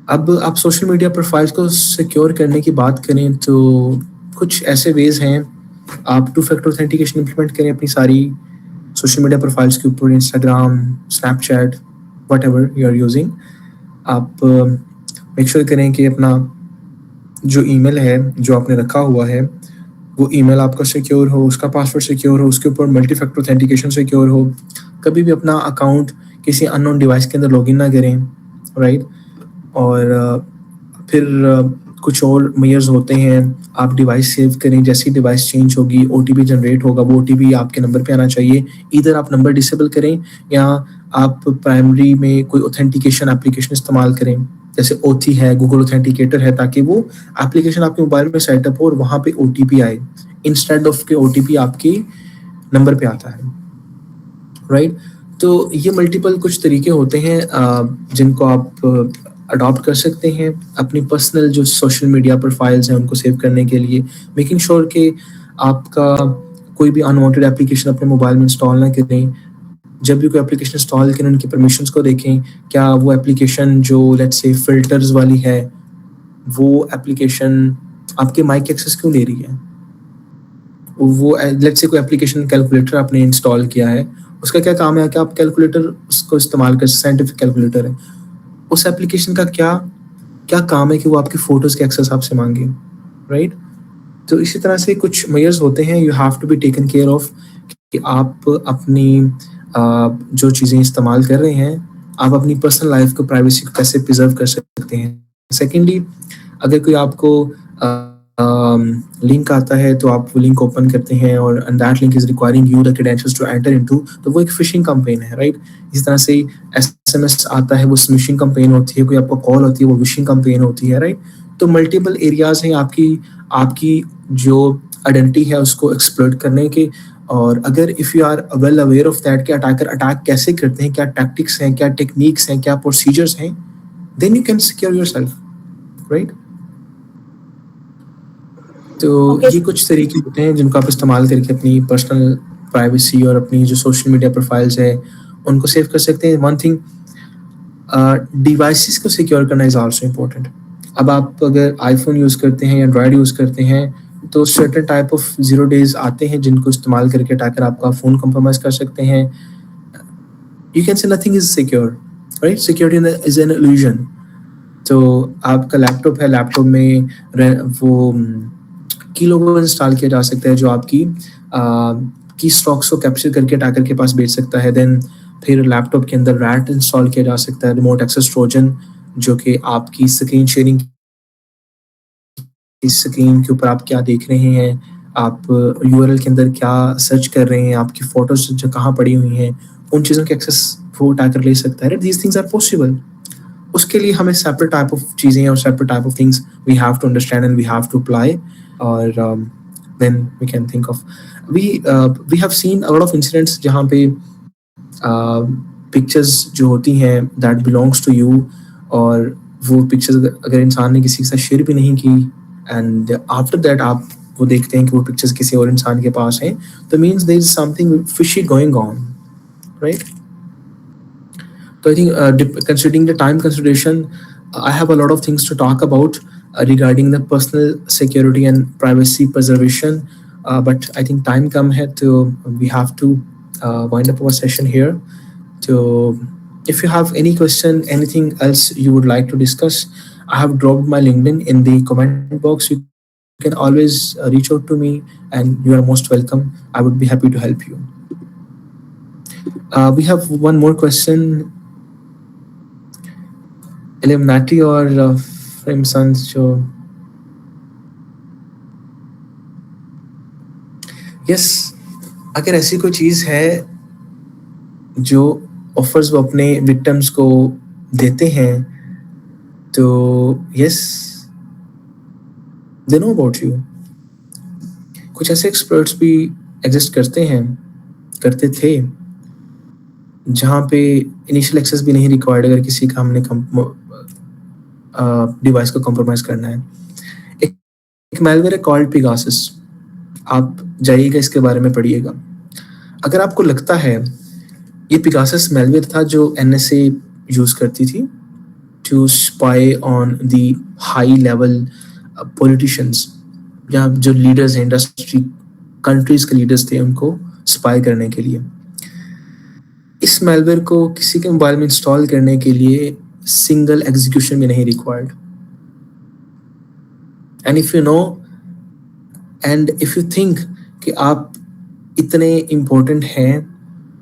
अब आप सोशल मीडिया प्रोफाइल्स को सिक्योर करने की बात करें तो कुछ ऐसे वेज हैं, आप टू फैक्टर ऑथेंटिकेशन इंप्लीमेंट करें अपनी सारी सोशल मीडिया प्रोफाइल्स के ऊपर, Instagram, Snapchat, whatever you are using. आप मेक श्योर करें कि अपना जो ईमेल है जो आपने रखा हुआ है वो ईमेल आपका सिक्योर हो, उसका पासवर्ड सिक्योर हो, उसके ऊपर मल्टी फैक्टर ऑथेंटिकेशन सिक्योर हो, कभी भी अपना अकाउंट किसी अननोन डिवाइस के अंदर लॉगिन ना करें, राइट? और फिर कुछ और मेयर्स होते हैं, आप डिवाइस सेव करें, जैसी डिवाइस चेंज होगी ओटीपी जनरेट होगा, वो ओटीपी आपके नंबर पे आना चाहिए, इधर आप नंबर डिसेबल करें या आप प्राइमरी में कोई ऑथेंटिकेशन एप्लीकेशन इस्तेमाल करें, जैसे ओथी है, गूगल ऑथेंटिकेटर है, ताकि वो एप्लीकेशन आपके मोबाइल में सेटअप हो और वहाँ पे ओटीपी आए इंस्टेड ऑफ के ओटीपी आपके नंबर पे आता है, राइट? तो ये मल्टीपल कुछ तरीके होते हैं जिनको आप अडॉप्ट कर सकते हैं अपनी पर्सनल जो सोशल मीडिया प्रोफाइल्स हैं उनको सेव करने के लिए, मेकिंग श्योर कि आपका कोई भी अनवांटेड एप्लीकेशन अपने मोबाइल में इंस्टॉल ना करें। जब भी कोई एप्लीकेशन इंस्टॉल करें उनकी परमिशंस को देखें, क्या वो एप्लीकेशन जो लेट्स से फिल्टर्स वाली है वो एप्लीकेशन आपके माइक एक्सेस क्यों ले रही है, वो लेट्स से कोई एप्लीकेशन कैलकुलेटर आपने इंस्टॉल किया है, उसका क्या काम है कि आप कैलकुलेटर उसको इस्तेमाल कर, साइंटिफिक कैलकुलेटर है, उस एप्लीकेशन का क्या क्या काम है कि वो आपकी फोटोज के एक्सेस आपसे मांगे, राइट? तो इसी तरह से कुछ मेयर्स होते हैं you have to be taken care of कि आप अपनी जो चीज़ें इस्तेमाल कर रहे हैं आप अपनी पर्सनल लाइफ को, प्राइवेसी को कैसे प्रिजर्व कर सकते हैं। सेकेंडली, अगर कोई आपको लिंक आता है तो आप वो लिंक ओपन करते हैं और that link is requiring you the credentials to enter into, तो वो एक फिशिंग कैंपेन है, राइट? इस तरह से एसएमएस आता है वो स्मिशिंग कैंपेन होती है, कोई आपको कॉल होती है वो विशिंग कैंपेन होती है, राइट? तो मल्टीपल एरियाज हैं आपकी आपकी जो आइडेंटिटी है उसको एक्सप्लोर करने के, और अगर if you are well aware of that कि अटैकर अटैक कैसे करते हैं, क्या टैक्टिक्स हैं, क्या टेक्निक्स हैं, क्या प्रोसीजर्स हैं, then you can secure yourself, right? तो Okay. ये कुछ तरीके होते हैं जिनको आप इस्तेमाल करके अपनी पर्सनल प्राइवेसी और अपनी जो सोशल मीडिया प्रोफाइल्स है उनको सेव कर सकते हैं। वन थिंग, डिवाइसेस को सिक्योर करना इज़ आल्सो इम्पोर्टेंट। अब आप अगर आईफोन यूज़ करते हैं या एंड्रॉयड यूज़ करते हैं तो सर्टेन टाइप ऑफ 0 डेज आते हैं जिनको इस्तेमाल करके अटैकर आपका फ़ोन कंप्रोमाइज़ कर सकते हैं। You can say nothing is secure, right? Security is an illusion. तो आपका लैपटॉप है, लैपटॉप में वो की लोगो इंस्टॉल किया जा सकता है जो आपकी की स्टॉक्स को कैप्चर करके अटैकर के पास बेच सकता है। देन फिर लैपटॉप के अंदर रैट इंस्टॉल किया जा सकता है, रिमोट एक्सेस ट्रोजन, जो कि आपकी स्क्रीन शेयरिंग, इस स्क्रीन के ऊपर आप क्या देख रहे हैं, आप यूआरएल के अंदर क्या सर्च कर रहे हैं, आपकी फोटोज जो कहाँ पड़ी हुई हैं, उन चीज़ों के एक्सेस वो अटैकर ले सकता है। These things are possible. उसके लिए हमें सेपरेट टाइप ऑफ चीज़ें और separate type of things we have to understand and we have to apply, और then we can think of we have seen a lot of incidents जहाँ पे pictures जो होती हैं दैट बिलोंग्स टू यू, और वो पिक्चर्स अगर इंसान ने किसी के साथ शेयर भी नहीं की एंड आफ्टर दैट आप वो देखते हैं कि वो पिक्चर्स किसी और इंसान के पास हैं, तो means there is something fishy going on, right? So I think considering the time consideration, I have a lot of things to talk about regarding the personal security and privacy preservation. But I think time come here to we have to wind up our session here. So if you have any question, anything else you would like to discuss, I have dropped my LinkedIn in the comment box. You can always reach out to me, and you are most welcome. I would be happy to help you. We have one more question. Illuminati और frame sons जो yes, अगर ऐसी कोई चीज़ है जो offers वो अपने victims को देते हैं, तो yes, they know about you. कुछ ऐसे एक्सपर्ट्स भी एग्जिस्ट करते थे जहाँ पे इनिशियल एक्सेस भी नहीं रिक्वायर्ड अगर किसी का हमने डिवाइस को कॉम्प्रोमाइज करना है। एक मैलवेयर है कॉल्ड पिगासस, आप जाइएगा इसके बारे में पढ़िएगा। अगर आपको लगता है ये पिगासस मैलवेयर था जो एनएसए यूज करती थी to spy on the high level politicians, या जो लीडर्स हैं इंडस्ट्री कंट्रीज के लीडर्स थे, उनको स्पाई करने के लिए, इस मैलवेयर को किसी के मोबाइल में इंस्टॉल करने के लिए सिंगल एग्जीक्यूशन भी नहीं required. And if you know and if you think कि आप इतने इम्पोर्टेंट हैं,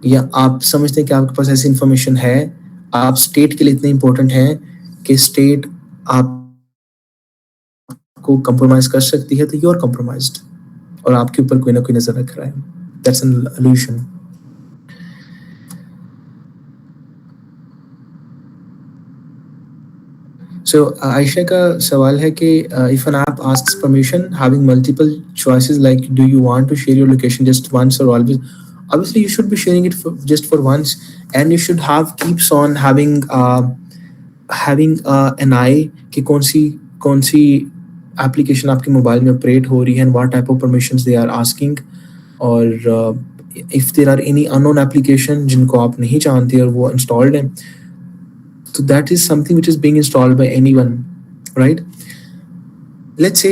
या आप समझते हैं कि आपके पास ऐसी इंफॉर्मेशन है, आप स्टेट के लिए इतने इम्पोर्टेंट हैं कि स्टेट आपको कंप्रोमाइज कर सकती है, तो यू आर कंप्रोमाइज्ड और आपके ऊपर कोई ना कोई नजर रख रहा है। That's an illusion. So Ayesha का सवाल है कि if an app asks permission, having multiple choices like do you want to share your location just once or always, obviously you should be sharing it just for once, and you should keeps on having an eye कि कौन सी application आपके mobile में operate हो रही है, and what type of permissions they are asking, और if there are any unknown application जिनको आप नहीं जानते और वो installed हैं, so that is something which is being installed by anyone, right? Let's say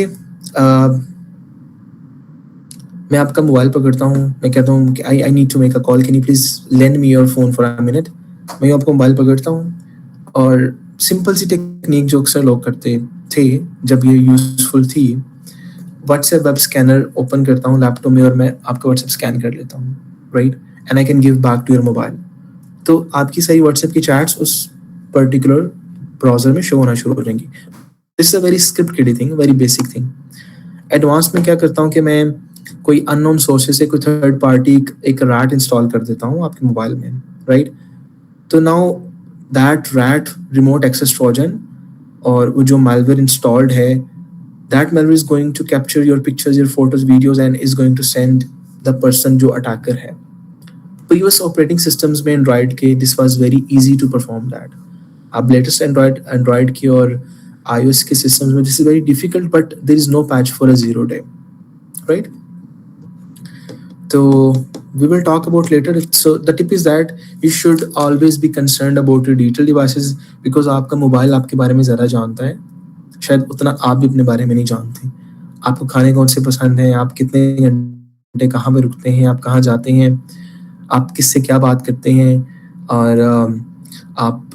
मैं आपका मोबाइल पकड़ता हूँ, मैं कहता हूँ कि I need to make a call, can you please lend me your phone for a minute? मैं आपका मोबाइल पकड़ता हूँ और सिंपल सी टेक्निक जो अक्सर लोग करते थे जब ये यूजफुल थी, व्हाट्सएप वेब स्कैनर ओपन करता हूँ लैपटॉप में और मैं आपका व्हाट्सएप स्कैन कर लेता हूँ, right? And I can give back to your mobile. तो आपकी सारी व्हाट्सएप की चैट्स उस पर्टिकुलर ब्राउजर में शो होना शुरू हो जाएंगी। This is a very scripted thing, very basic thing. Advance में क्या करता हूँ कि मैं कोई अननोन सोर्सेज से कोई थर्ड पार्टी एक रैट इंस्टॉल कर देता हूँ आपके मोबाइल में, राइट? तो now that RAT remote access Trojan और वो जो malware इंस्टॉल्ड है, that malware is going to capture your pictures, your photos, videos and is going to send the person जो अटैकर है। प्रीवियस ऑपरेटिंग सिस्टम्स में Android के this was very easy to perform that. अब latest Android की और iOS के systems में this is very difficult, but there is no patch for a 0 day, right? तो we will talk about later. So the tip is that you should always be concerned about your digital devices, because आपका mobile आपके बारे में ज़्यादा जानता है, शायद उतना आप भी अपने बारे में नहीं जानते। आपको खाने कौन से पसंद हैं, आप कितने घंटे कहाँ पे रुकते हैं, आप कहाँ जाते हैं, आप किससे क्या बात करते हैं, और आप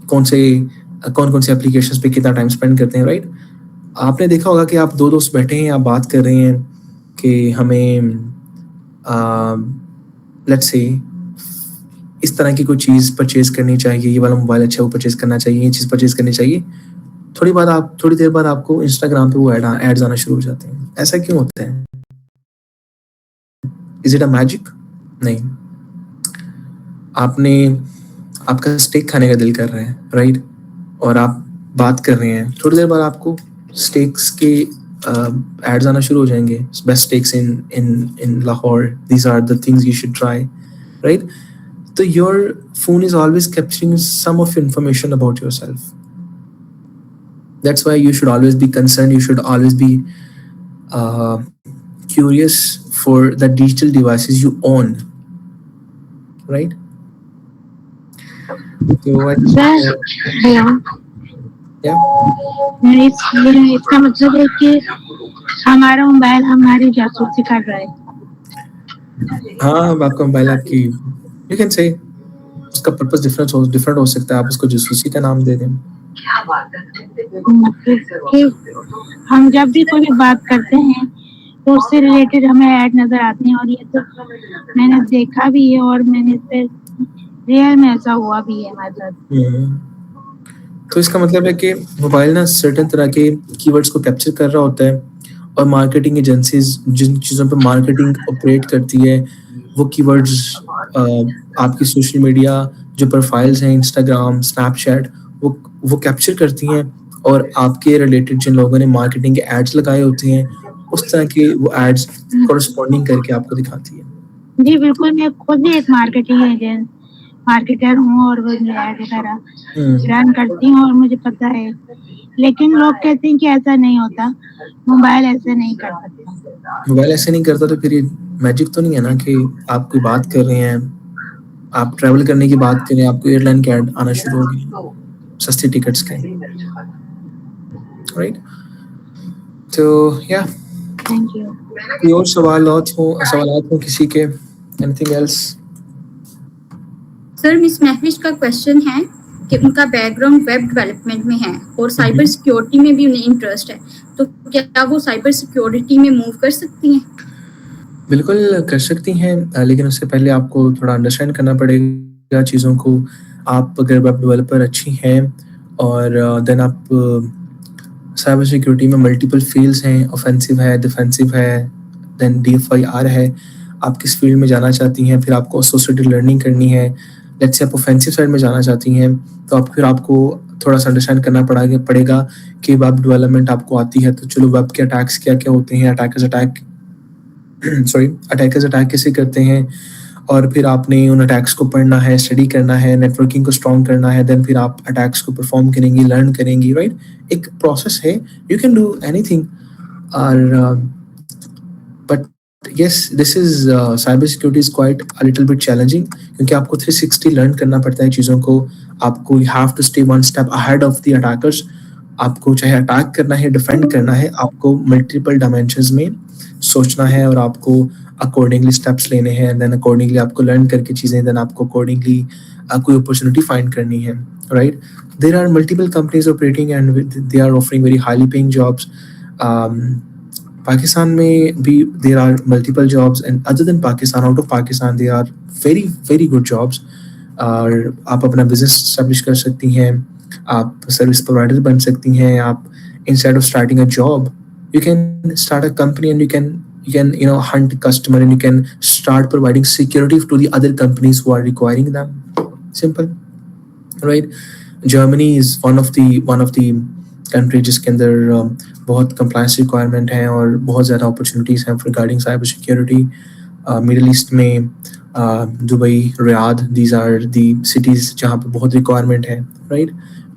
कौन से एप्लीकेशंस पे कितना टाइम स्पेंड करते हैं, राइट? आपने देखा होगा कि आप दो दोस्त बैठे हैं, आप बात कर रहे हैं कि हमें लेट्स से इस तरह की कोई चीज़ परचेज करनी चाहिए, ये वाला मोबाइल अच्छा है वो परचेज करना चाहिए, ये चीज़ परचेज करनी चाहिए। थोड़ी देर बाद आपको इंस्टाग्राम पे वो एड्स आना शुरू हो जाते हैं। ऐसा क्यों होता है? Is it a magic? नहीं। आपका स्टेक खाने का दिल कर रहा है, राइट? और आप बात कर रहे हैं, थोड़ी देर बाद आपको स्टेक्स के एड्स आना शुरू हो जाएंगे। Best steaks in Lahore, these are the things you should try, right? तो your phone is always capturing some of information about yourself. That's why you should always be concern, you should always be curious for the digital devices you own, right? So इसका मतलब है कि हमारा mobile हमारी जासूसी कर रहा है। हाँ, आपका मोबाइल आपकी, you can say उसका पर्पस डिफरेंट हो सकता है, आप उसको जासूसी का नाम दे दें। हम जब भी कोई बात करते हैं तो उससे रिलेटेड हमें ऐड नजर आते हैं, और ये तो मैंने देखा भी है और मैंने रियल में ऐसा हुआ भी है हमारे साथ। तो इसका मतलब है कि मोबाइल ना सर्टेन तरह के कीवर्ड्स को कैप्चर कर रहा होता है, और मार्केटिंग एजेंसीज जिन चीज़ों पे मार्केटिंग ऑपरेट करती है वो कीवर्ड्स आपकी सोशल मीडिया जो प्रोफाइल्स हैं इंस्टाग्राम, स्नैपचैट, वो कैप्चर करती हैं और आपके रिलेटेड जिन लोगों ने मार्केटिंग के एड्स लगाए होते हैं उस तरह के वो एड्स कॉरस्पॉन्डिंग करके आपको दिखाती है। जी बिल्कुल, मैं खुद भी एक मार्केटर हूँ और वो एड वगैरह रन करती हूँ और मुझे पता है, लेकिन लोग कहते हैं कि ऐसा नहीं होता, मोबाइल ऐसे नहीं कर सकता। मोबाइल ऐसे नहीं करता तो फिर ये मैजिक तो नहीं है ना कि आप कोई बात कर रहे हैं, आप ट्रैवल करने की बात करें, आपको एयरलाइन के ऐड आना शुरू हो गए सस्ती टिकट्स के, राइट? तो या थैंक यू। कोई और सवालात हो किसी के? Anything else? Sir, miss Mahwish का क्वेश्चन है कि उनका बैकग्राउंड वेब डेवलपमेंट में है और साइबर सिक्योरिटी में भी उन्हें इंटरेस्ट है, तो क्या वो साइबर सिक्योरिटी में मूव कर सकती हैं? बिल्कुल कर सकती हैं, लेकिन उससे पहले आपको थोड़ा अंडरस्टैंड करना पड़ेगा चीज़ों को। आप अगर वेब डेवलपर अच्छी हैं और देन आप साइबर सिक्योरिटी में मल्टीपल फील्ड्स हैं, ऑफेंसिव है, डिफेंसिव है, देन DFIR है, आप किस फील्ड में जाना चाहती हैं, फिर आपको एसोसिएटेड लर्निंग करनी है। लेट्स से आप ऑफेंसिव साइड में जाना चाहती हैं तो आपको थोड़ा सा अंडरस्टैंड करना पड़ेगा कि वेब डेवलपमेंट आपको आती है तो चलो वेब के अटैक्स क्या क्या होते हैं, अटैकर्स अटैक कैसे करते हैं, और फिर आपने उन अटैक्स को पढ़ना है, स्टडी करना है, नेटवर्किंग को स्ट्रॉन्ग करना है, देन फिर आप अटैक्स को परफॉर्म करेंगी, लर्न करेंगी, राइट? एक प्रोसेस है, यू कैन डू एनीथिंग और but yes, this is cyber security is quite a little bit challenging क्योंकि आपको 360 लर्न करना पड़ता है चीज़ों को। आपको you have to stay one step ahead of the attackers। आपको चाहे अटैक करना है, डिफेंड करना है, आपको मल्टीपल डायमेंशंस में सोचना है और आपको अकॉर्डिंगली स्टेप्स लेने हैं, देन अकॉर्डिंगली आपको लर्न करके चीज़ें, देन आपको अकॉर्डिंगली कोई अपॉर्चुनिटी फाइंड करनी है, right? There are multiple companies operating and they are offering very highly paying jobs. Pakistan में भी there are multiple jobs and other than Pakistan, out of Pakistan they are very very good jobs. और आप अपना business establish कर सकती हैं, आप service provider बन सकती हैं, आप instead of starting a job you can start a company and you can hunt customer and you can start providing security to the other companies who are requiring them. Simple, right? Germany is one of the country जिसके अंदर बहुत compliance requirement है और बहुत ज़्यादा opportunities हैं regarding cyber security. Middle east में Dubai, Riyadh, these are the cities जहाँ पे बहुत रिक्वायरमेंट है, राइट?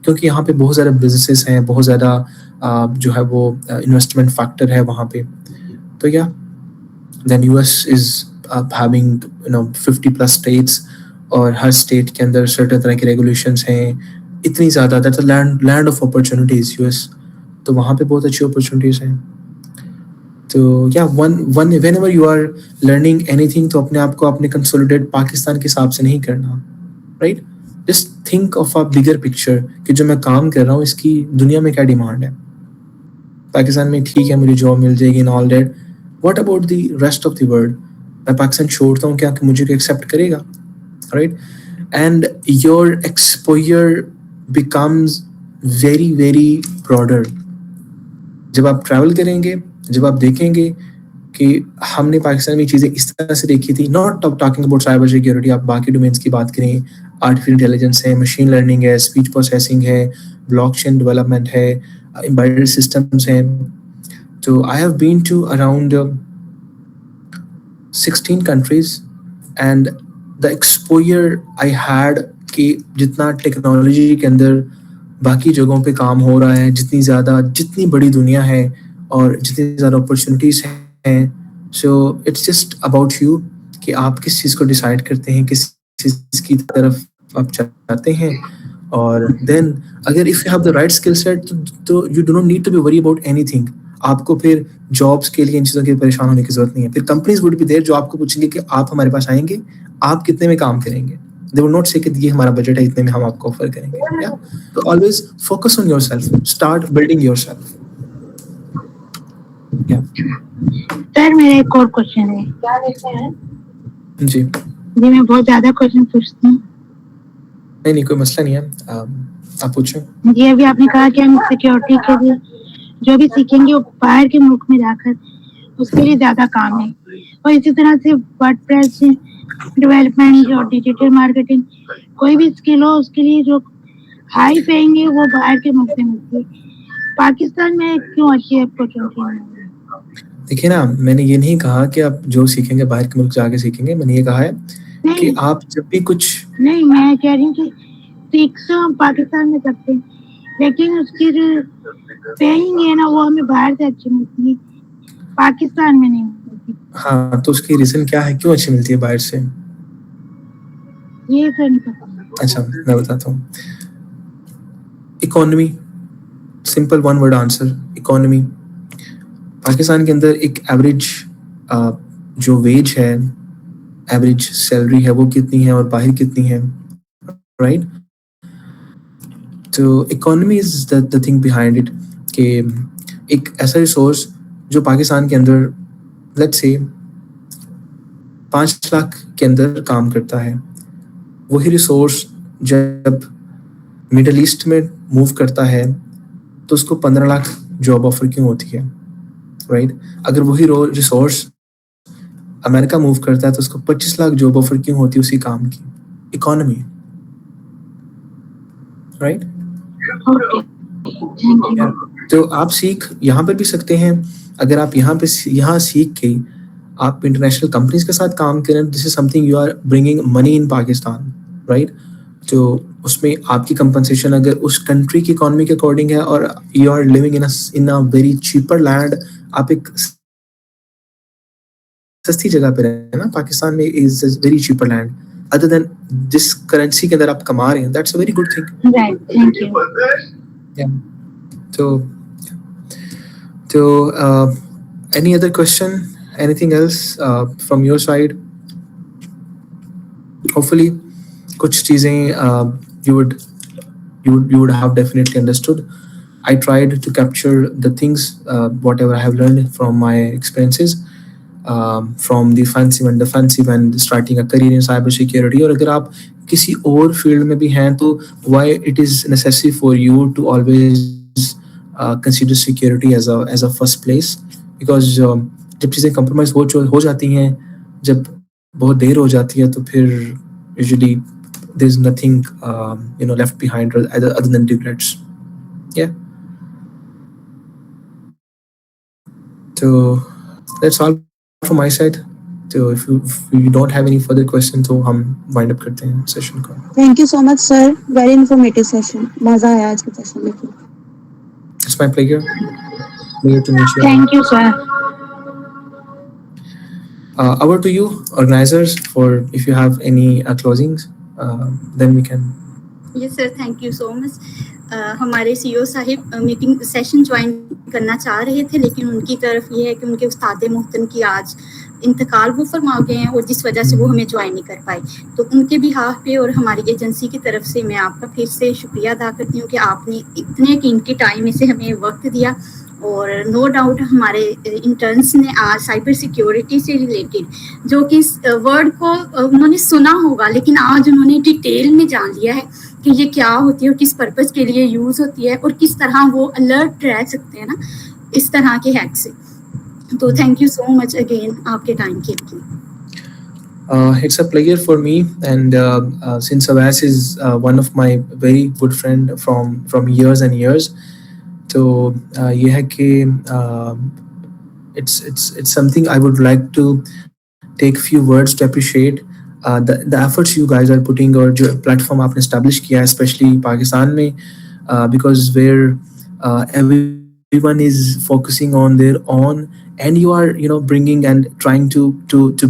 क्योंकि यहाँ पे बहुत ज़्यादा बिजनेसेस हैं, बहुत ज़्यादा जो है वो इन्वेस्टमेंट फैक्टर है वहाँ पे। तो या then US is having 50+ states और हर स्टेट के अंदर सर्टेन तरह के रेगुलेशंस हैं, इतनी ज़्यादा, that's a land of opportunities US। तो वहाँ पे बहुत अच्छी अपॉर्चुनिटीज़ हैं। तो या whenever you are learning anything तो अपने आप को अपने कंसोलिडेट पाकिस्तान के हिसाब से नहीं करना, right? Just think of a bigger picture कि जो मैं काम कर रहा हूँ इसकी दुनिया में क्या डिमांड है। पाकिस्तान में ठीक है मुझे जॉब मिल जाएगी and all that, what about the rest of the world? मैं पाकिस्तान छोड़ता हूँ क्या कि मुझे एक्सेप्ट करेगा, right? And your exposure becomes very very broader। जब आप ट्रैवल करेंगे, जब आप देखेंगे कि हमने पाकिस्तान में चीज़ें इस तरह से देखी थी, not talking about cyber security, आप बाकी डोमेन्स की बात करें, आर्टिफिशियल इंटेलिजेंस है, मशीन लर्निंग है, स्पीच प्रोसेसिंग है, ब्लॉकचेन डेवलपमेंट है, एम्बेडेड सिस्टम्स हैं। तो I have been to around 16 countries and the exposure I had कि जितना टेक्नोलॉजी के अंदर बाकी जगहों पे काम हो रहा है, जितनी बड़ी दुनिया है और जितनी ज़्यादा अपॉर्चुनिटीज़ हैं, so it's just about you कि आप किस चीज़ को डिसाइड करते हैं, किस चीज़ की तरफ आप चाहते हैं। और देन अगर if you have the right skill set तो you do not need to be worry about anything. आपको फिर जॉब्स के लिए इन चीज़ों की परेशान होने की ज़रूरत नहीं है। फिर कंपनीज वुड बी देयर जो आपको पूछेंगे कि आप हमारे पास आएंगे, आप कितने में काम करेंगे। They will not say कि ये हमारा बजट है, इतने में हम आपको ऑफर करेंगे। Yeah? So always focus on yourself. Start building yourself. Yeah. Sir मेरा एक और क्वेश्चन है। क्या लेते हैं? जी मैं बहुत ज्यादा क्वेश्चन पूछती हूँ। नहीं कोई मसला नहीं है, आप पूछो। जी अभी आपने कहा कि हम सिक्योरिटी के लिए जो भी सीखेंगे वो बाहर के मुल्क में जाकर उसके लिए ज्यादा काम है। और इसी तरह से वर्डप्रेस डेवलपमेंट और डिजिटल मार्केटिंग, कोई भी स्किल हो उसके लिए जो हाई पेइंग है वो बाहर के मुल्क में मिलती है। पाकिस्तान में क्यों अच्छी अपॉर्चुनिटी है? देखिए ना, मैंने ये नहीं कहा कि आप जो सीखेंगे बाहर के मुल्क जाके सीखेंगे। मैंने ये कहा है कि नहीं आप जब भी कुछ नहीं, मैं कह रही हूँ कि सीख तो हम पाकिस्तान में सकते हैं, लेकिन उसकी जो पेइंग है ना वो हमें बाहर से अच्छी मिलती है, पाकिस्तान में नहीं मिलती। हाँ, तो उसकी रीज़न क्या है, क्यों अच्छी मिलती है बाहर से? ये तो नहीं पता। अच्छा, मैं बताता हूँ। Economy, simple one word answer, economy. Pakistan के अंदर एक एवरेज जो वेज है, एवरेज सैलरी है, वो कितनी है और बाहर कितनी है, राइट? तो economy is the thing behind it, कि एक ऐसा रिसोर्स जो पाकिस्तान के अंदर लेट्स से 5 लाख के अंदर काम करता है, वही रिसोर्स जब मिडल ईस्ट में मूव करता है तो उसको 15 लाख जॉब ऑफर क्यों होती है, राइट? अगर वही रिसोर्स अमेरिका मूव करता है तो उसको 25 लाख जॉब ऑफर क्यों होती है उसी काम की? Economy, right? तो आप सीख यहाँ पर भी सकते हैं। अगर आप यहाँ सीख के आप इंटरनेशनल कंपनीज के साथ काम करें, this is something you are bringing money in Pakistan, right? तो उसमें आपकी कंपनसेशन अगर उस कंट्री की इकोनॉमी के अकॉर्डिंग है और you are living in a very cheaper land, आप एक सस्ती जगह पे रहे ना, पाकिस्तान में is very cheaper land, other than जिस करेंसी के अंदर आप कमा रहे हैं, that's a very good thing. Right, thank you. तो any other question, anything else from your side? Hopefully कुछ चीजें you would have definitely understood. I tried to capture the things whatever I have learned from my experiences, from the offensive and defensive and starting a career in cyber security. और अगर आप किसी और field में भी हैं तो why it is necessary for you to always consider security as a first place, because जब चीज़ें compromise हो जाती हैं, जब बहुत देर हो जाती है तो फिर usually there's nothing left behind other than regrets. Yeah. So that's all from my side. So if you don't have any further questions तो हम wind up करते हैं सेशन को. Thank you so much sir, very informative session, मजा आया आज के session में। It's my pleasure. Pleasure to meet you. Thank you sir. Over to you, organizers, for if you have any closings, then we can. Yes sir, thank you so much. हमारे CEO साहिब meeting session join करना चाह रहे थे, लेकिन उनकी तरफ ये है कि उनके उस्ताद मोहतरम की आज इंतकाल वो फरमा गए हैं और जिस वजह से वो हमें ज्वाइन नहीं कर पाए। तो उनके बिहाफ पे और हमारी एजेंसी की तरफ से मैं आपका फिर से शुक्रिया अदा करती हूँ कि आपने इतने कीमती टाइम में से हमें वक्त दिया। और नो डाउट हमारे इंटर्न्स ने आज साइबर सिक्योरिटी से रिलेटेड जो कि वर्ड को उन्होंने सुना होगा, लेकिन आज उन्होंने डिटेल में जान लिया है कि ये क्या होती है और किस पर्पस के लिए यूज़ होती है और किस तरह वो अलर्ट रह सकते हैं ना इस तरह के हैक से। तो thank you so much again आपके टाइम के लिए। It's a pleasure for me, and since Abbas is one of my very good friend from years and years, तो ये है कि it's something I would like to take few words to appreciate the efforts you guys are putting, और जो platform आपने establish किया है especially Pakistan में, because where everyone is focusing on their own, and you are bringing and trying to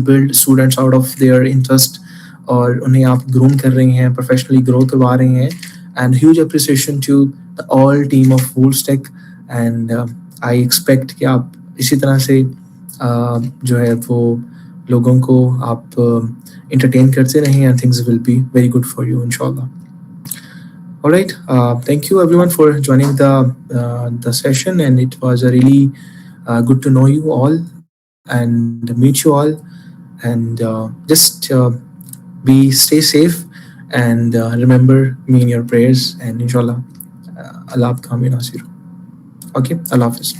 build students out of their interest, और उन्हें आप groom कर रहे हैं, professionally grow करवा रहे हैं, and huge appreciation to the all team of Woolstack, and I expect कि आप इसी तरह से जो है वो लोगों को आप entertain करते रहें, and things will be very good for you inshallah. All right, thank you everyone for joining the session, and it was a really good to know you all and meet you all, and just stay safe, and remember me in your prayers, and inshallah Allah aapko hame nasir. Okay, Allah Hafiz.